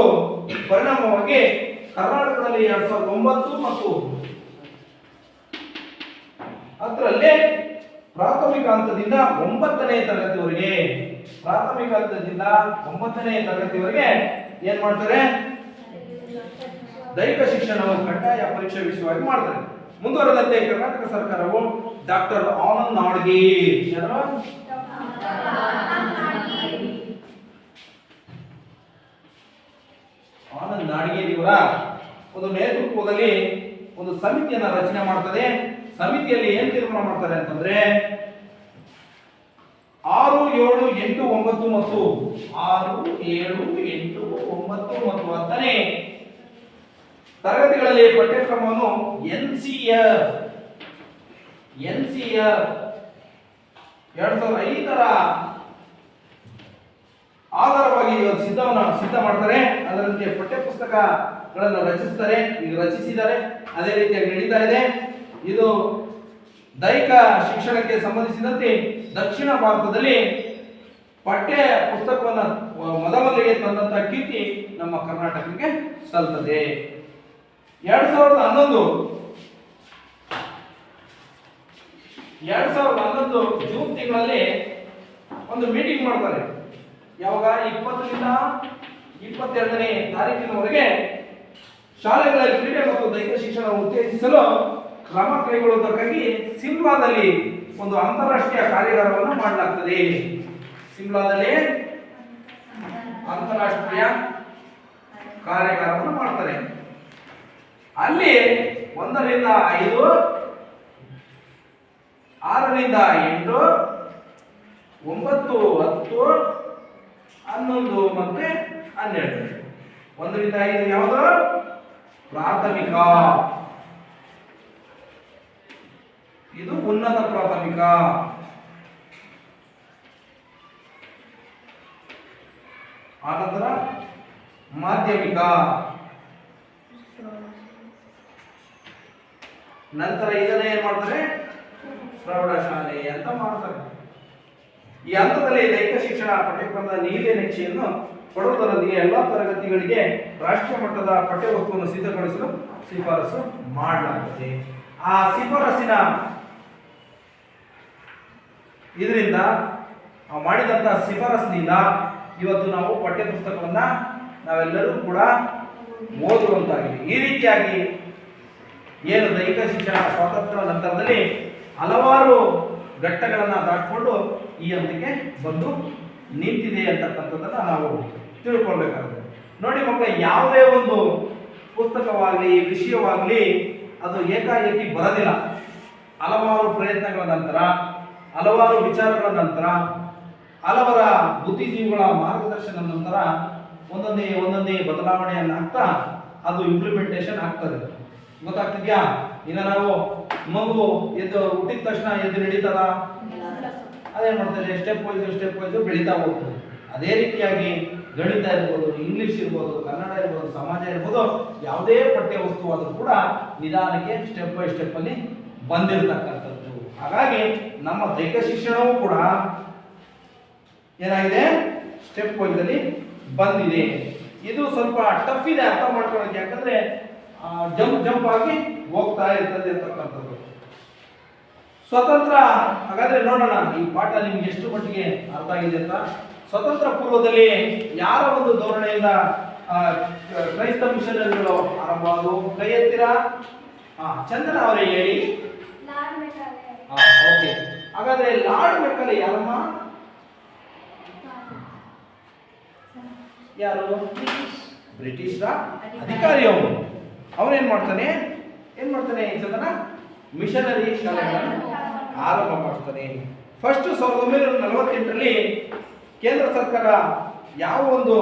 ಪರಿಣಾಮವಾಗಿ ಕರ್ನಾಟಕದಲ್ಲಿ 2009 ಮತ್ತು 10ರಲ್ಲಿ ಪ್ರಾಥಮಿಕ ಹಂತದಿಂದ 9ನೇ ತರಗತಿವರೆಗೆ ಏನ್ ಮಾಡ್ತಾರೆ, ದೈಹಿಕ ಶಿಕ್ಷಣವನ್ನು ಕಡ್ಡಾಯ ಪರೀಕ್ಷೆ ವಿಷಯವಾಗಿ ಮಾಡ್ತಾರೆ. ಮುಂದುವರೆದಂತೆ ಕರ್ನಾಟಕ ಸರ್ಕಾರವು ಡಾಕ್ಟರ್ ಆನಂದ್ ನಾಡಿಗೇರಿಯವರ ಒಂದು ನೇತೃತ್ವದಲ್ಲಿ ಒಂದು ಸಮಿತಿಯನ್ನ ರಚನೆ ಮಾಡ್ತದೆ. ಸಮಿತಿಯಲ್ಲಿ ಏನ್ ತೀರ್ಮಾನ ಮಾಡ್ತಾರೆ ಅಂತಂದ್ರೆ 6, 7, 8, 9 ಮತ್ತು 6, 7, 8, 9 ಮತ್ತು 10ನೇ ತರಗತಿಗಳಲ್ಲಿ ಪಠ್ಯಕ್ರಮವನ್ನು NCF 2005ರ ಆಧಾರವಾಗಿ ಸಿದ್ಧ ಮಾಡ್ತಾರೆ. ಅದರಂತೆ ಪಠ್ಯಪುಸ್ತಕಗಳನ್ನು ರಚಿಸ್ತಾರೆ. ಈಗ ರಚಿಸಿದ್ದಾರೆ, ಅದೇ ರೀತಿಯಾಗಿ ನಡೀತಾ ಇದೆ. ಇದು ದೈಹಿಕ ಶಿಕ್ಷಣಕ್ಕೆ ಸಂಬಂಧಿಸಿದಂತೆ ದಕ್ಷಿಣ ಭಾರತದಲ್ಲಿ ಪಠ್ಯ ಪುಸ್ತಕವನ್ನು ಮೊದಲಿಗೆ ತಂದಂತ ಕೀರ್ತಿ ನಮ್ಮ ಕರ್ನಾಟಕಕ್ಕೆ ಸಲ್ತದೆ. 2011 ಜೂನ್ ತಿಂಗಳಲ್ಲಿ ಒಂದು ಮೀಟಿಂಗ್ ಮಾಡ್ತಾರೆ. ಯಾವಾಗ 20ರಿಂದ 22ನೇ ತಾರೀಕಿನವರೆಗೆ ಶಾಲೆಗಳಲ್ಲಿ ಕ್ರೀಡೆ ಮತ್ತು ದೈಹಿಕ ಶಿಕ್ಷಣ ಉತ್ತೇಜಿಸಲು ಕ್ರಮ ಕೈಗೊಳ್ಳುವುದಕ್ಕಾಗಿ ಸಿಮ್ಲಾದಲ್ಲಿ ಒಂದು ಅಂತಾರಾಷ್ಟ್ರೀಯ ಕಾರ್ಯಾಗಾರವನ್ನು ಮಾಡಲಾಗ್ತದೆ. ಸಿಮ್ಲಾದಲ್ಲಿ ಅಂತಾರಾಷ್ಟ್ರೀಯ ಕಾರ್ಯಾಗಾರವನ್ನು ಮಾಡ್ತಾರೆ. ಅಲ್ಲಿ 1ರಿಂದ 5, 6ರಿಂದ 8, 9, 10, 11 ಮತ್ತೆ 12. 1ರಿಂದ 5 ಯಾವುದು? ಪ್ರಾಥಮಿಕ. ಇದು ಉನ್ನತ ಪ್ರಾಥಮಿಕ. ಆನಂತರ ಮಾಧ್ಯಮಿಕ. ನಂತರ ಇದನ್ನ ಏನ್ ಮಾಡ್ತಾರೆ? ಪ್ರೌಢಶಾಲೆ ಅಂತ ಮಾಡ್ತಾರೆ. ಈ ಹಂತದಲ್ಲಿ ದೈಹಿಕ ಶಿಕ್ಷಣ ಪಠ್ಯಕ್ರಮದ ನೀಲಿ ನಕ್ಷೆಯನ್ನು ಕೊಡುವುದರೊಂದಿಗೆ ಎಲ್ಲಾ ತರಗತಿಗಳಿಗೆ ರಾಷ್ಟ್ರೀಯ ಮಟ್ಟದ ಪಠ್ಯವಸ್ತುವನ್ನು ಸಿದ್ಧಗೊಳಿಸಲು ಶಿಫಾರಸು ಮಾಡಲಾಗುತ್ತದೆ. ಆ ಶಿಫಾರಸಿನ ಇದರಿಂದ ಮಾಡಿದಂತ ಶಿಫಾರಸಿನಿಂದ ಇವತ್ತು ನಾವು ಪಠ್ಯಪುಸ್ತಕವನ್ನ ನಾವೆಲ್ಲರೂ ಕೂಡ ಓದುವಂತಾಗಿದೆ. ಈ ರೀತಿಯಾಗಿ ಏನು ದೈಹಿಕ ಶಿಕ್ಷಣ ಸ್ವಾತಂತ್ರ್ಯ ನಂತರದಲ್ಲಿ ಹಲವಾರು ಘಟ್ಟಗಳನ್ನು ದಾಟಿಕೊಂಡು ಈ ಹಂತಕ್ಕೆ ಬಂದು ನಿಂತಿದೆ ಅಂತಕ್ಕಂಥದ್ದನ್ನ ನಾವು ತಿಳ್ಕೊಳ್ಬೇಕಾಗುತ್ತೆ. ನೋಡಿ ಮಕ್ಕಳ, ಯಾವುದೇ ಒಂದು ಪುಸ್ತಕವಾಗಲಿ ವಿಷಯವಾಗಲಿ ಅದು ಏಕಾಏಕಿ ಬರೋದಿಲ್ಲ. ಹಲವಾರು ಪ್ರಯತ್ನಗಳ ನಂತರ, ಹಲವಾರು ವಿಚಾರಗಳ ನಂತರ, ಹಲವರ ಬುದ್ಧಿಜೀವಿಗಳ ಮಾರ್ಗದರ್ಶನ ನಂತರ ಒಂದೊಂದೇ ಬದಲಾವಣೆಯನ್ನು ಆಗ್ತಾ ಅದು ಇಂಪ್ಲಿಮೆಂಟೇಷನ್ ಆಗ್ತದೆ. ಗೊತ್ತಾಗ್ತಿದ್ಯಾ? ಈಗ ನಾವು ಮಗು ಎದ್ದು ಹುಟ್ಟಿದ ತಕ್ಷಣ ಎದ್ದು ನಡೀತದ, ಅದೇನ್ ಮಾಡ್ತಾರೆ? ಸ್ಟೆಪ್ ವೈಸ್ ಬೆಳೀತಾ ಹೋಗ್ತದೆ. ಅದೇ ರೀತಿಯಾಗಿ ಗಣಿತ ಇರ್ಬೋದು, ಇಂಗ್ಲಿಷ್ ಇರ್ಬೋದು, ಕನ್ನಡ ಇರ್ಬೋದು, ಸಮಾಜ ಇರ್ಬೋದು, ಯಾವುದೇ ಪಠ್ಯ ವಸ್ತುವಾದರೂ ಕೂಡ ನಿಧಾನಕ್ಕೆ ಸ್ಟೆಪ್ ಬೈ ಸ್ಟೆಪ್ ಅಲ್ಲಿ ಬಂದಿರತಕ್ಕಂಥದ್ದು. ಹಾಗಾಗಿ ನಮ್ಮ ದೈಹಿಕ ಶಿಕ್ಷಣವೂ ಕೂಡ ಏನಾಗಿದೆ? ಸ್ಟೆಪ್ ವೈಸ್ ಅಲ್ಲಿ ಬಂದಿದೆ. ಇದು ಸ್ವಲ್ಪ ಟಫ್ ಇದೆ ಅರ್ಥ ಮಾಡ್ಕೊಳ್ಳೋಕೆ, ಯಾಕಂದ್ರೆ ಜಂಪ್ ಆಗಿ ಹೋಗ್ತಾ ಇರ್ತದೆ ಅಂತಕ್ಕಂಥದ್ದು. ಸ್ವತಂತ್ರ, ಹಾಗಾದ್ರೆ ನೋಡೋಣ ಈ ಪಾಠ ನಿಮ್ಗೆ ಎಷ್ಟು ಮಟ್ಟಿಗೆ ಅರ್ಥ ಆಗಿದೆ ಅಂತ. ಸ್ವತಂತ್ರ ಪೂರ್ವದಲ್ಲಿ ಯಾರ ಒಂದು ಧೋರಣೆಯಿಂದ ಕ್ರೈಸ್ತ ಮಿಷನರಿಗಳು ಆರಂಭವಾದವು? ಕೈ ಎತ್ತೀರಾ? ಚಂದನ ಅವರೇ ಹೇಳಿ. ಓಕೆ, ಹಾಗಾದ್ರೆ ಲಾರ್ಡ್ ಮೆಕಾಲೆ ಯಾರಮ್ಮ? ಯಾರು? ಬ್ರಿಟಿಷರ ಅಧಿಕಾರಿ ಅವನು. ಅವನೇನ್ ಮಾಡ್ತಾನೆ ಚಂದನ? ಮಿಷನರಿ ಶಾಲೆಗಳನ್ನು ಆರಂಭ ಮಾಡ್ತಾನೆ. ಫಸ್ಟ್ 1948ರಲ್ಲಿ ಕೇಂದ್ರ ಸರ್ಕಾರ ಯಾವ ಒಂದು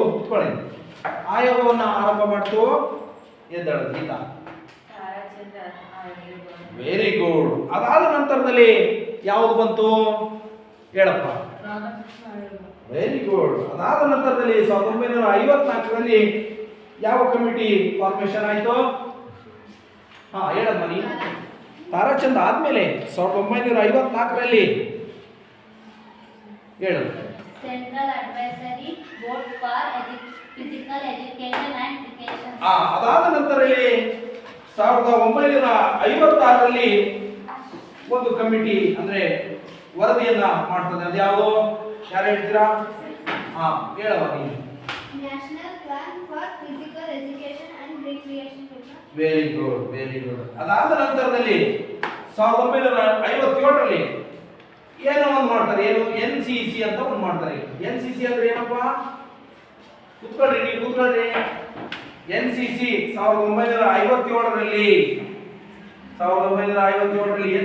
ಆಯೋಗವನ್ನು ಆರಂಭ ಮಾಡ್ತು? ಎದ್ದೇಳ ಗೀತಾ. Very good. ಅದಾದ ನಂತರದಲ್ಲಿ ಯಾವುದು ಬಂತು ಹೇಳಪ್ಪ? Very good. ಅದಾದ ನಂತರದಲ್ಲಿ 1954ರಲ್ಲಿ ಯಾವ ಕಮಿಟಿ ಫಾರ್ಮೇಶನ್ ಆಯಿತು? ಹೇಳಮ್ಮ ನೀ. ತಾರಾಚಂದ್ ಆದ್ಮೇಲೆ 1954ರಲ್ಲಿ ಹೇಳು. Central advisory board for physical education and education. ಅದಾದ ನಂತರದಲ್ಲಿ 1956ರಲ್ಲಿ ಒಂದು ಕಮಿಟಿ ಅಂದ್ರೆ ವರದಿಯನ್ನ ಮಾಡ್ತದೆ. ಅದು ಯಾವುದು? ಯಾರು ಹೇಳ್ತೀರಾ? ಹೇಳವ ನೀನು. National plan for physical education and recreation. Very good, very good. ಅದಾದ ನಂತರದಲ್ಲಿ 1957ರಲ್ಲಿ ಏನೋ ಒಂದು ಮಾಡ್ತಾರೆ. ಏನು? NCC ಅಂತ ಒಂದು ಮಾಡ್ತಾರೆ. NCC ಅಂದ್ರೆ ಏನಪ್ಪ? ಕೂತ್ಕೊಳ್ರಿ. NCC 1957ರಲ್ಲಿ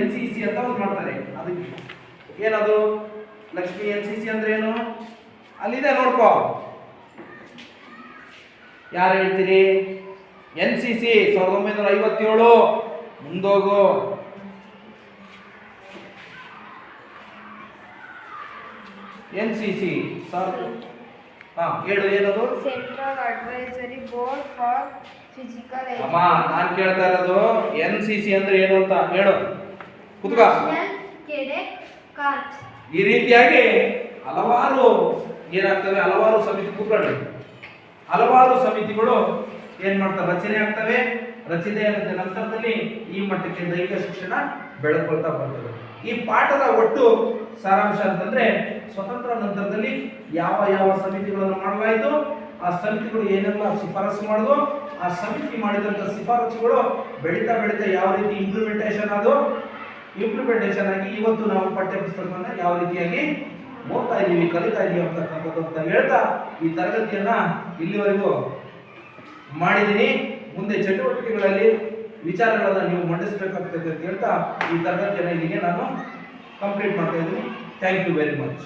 NCC ಅಂತ ಒಂದು ಮಾಡ್ತಾರೆ. ಅದಕ್ಕೆ ಏನದು ಲಕ್ಷ್ಮಿ NCC ಅಂದ್ರೆ ಏನು ಅಲ್ಲಿದೆ ನೋಡ್ಕೋ. ಯಾರು ಹೇಳ್ತೀರಿ? NCC 1957 ಮುಂದೋಗು. NCC ಹೇಳು ಏನದು? Central advisory board for physical ಅಮ್ಮ ನಾನು ಕೇಳ್ತಾ ಇರೋದು NCC ಅಂದ್ರೆ ಏನು ಅಂತ ಹೇಳು. ಕುತ್ಕ. National Cadet Corps. ಈ ರೀತಿಯಾಗಿ ಹಲವಾರು ಏನಾಗ್ತವೆ, ಹಲವಾರು ಸಮಿತಿ ಕೂತ್ಕೊಳ್ಳಿ. ಹಲವಾರು ಸಮಿತಿಗಳು ಏನ್ ಮಾಡ್ತಾರೆ, ರಚನೆ ಆಗ್ತವೆ. ರಚನೆ ಆದ ನಂತರದಲ್ಲಿ ಈ ಮಟ್ಟಕ್ಕೆ ದೈಹಿಕ ಶಿಕ್ಷಣ ಬೆಳೆದುಕೊಳ್ತಾ ಬರ್ತದೆ. ಈ ಪಾಠದ ಒಟ್ಟು ಸಾರಾಂಶ ಅಂತಂದ್ರೆ ಸ್ವತಂತ್ರ ನಂತರದಲ್ಲಿ ಯಾವ ಯಾವ ಸಮಿತಿಗಳನ್ನು ಮಾಡಲಾಯಿತು, ಆ ಸಮಿತಿಗಳು ಏನೆಲ್ಲ ಶಿಫಾರಸು ಮಾಡಿದ್ವು, ಆ ಸಮಿತಿ ಮಾಡಿದಂಥ ಶಿಫಾರಸುಗಳು ಬೆಳೀತಾ ಯಾವ ರೀತಿ ಇಂಪ್ಲಿಮೆಂಟೇಷನ್ ಆಗಿ ಇವತ್ತು ನಾವು ಪಠ್ಯಪುಸ್ತಕವನ್ನು ಯಾವ ರೀತಿಯಾಗಿ ಓದ್ತಾ ಇದ್ದೀವಿ, ಕಲಿತಾ ಇದ್ದೀವಿ ಅಂತಕ್ಕಂಥದ್ದು ಅಂತ ಹೇಳ್ತಾ ಈ ತರಗತಿಯನ್ನ ಇಲ್ಲಿವರೆಗೂ ಮಾಡಿದ್ದೀನಿ. ಮುಂದೆ ಚಟುವಟಿಕೆಗಳಲ್ಲಿ ವಿಚಾರಗಳನ್ನು ನೀವು ಮಂಡಿಸಬೇಕಾಗ್ತದೆ ಅಂತ ಹೇಳ್ತಾ ಈ ತರಗತಿಯನ್ನು ಇಲ್ಲಿಗೆ ನಾನು ಕಂಪ್ಲೀಟ್ ಮಾಡ್ತಾ ಇದ್ದೀನಿ. Thank you very much.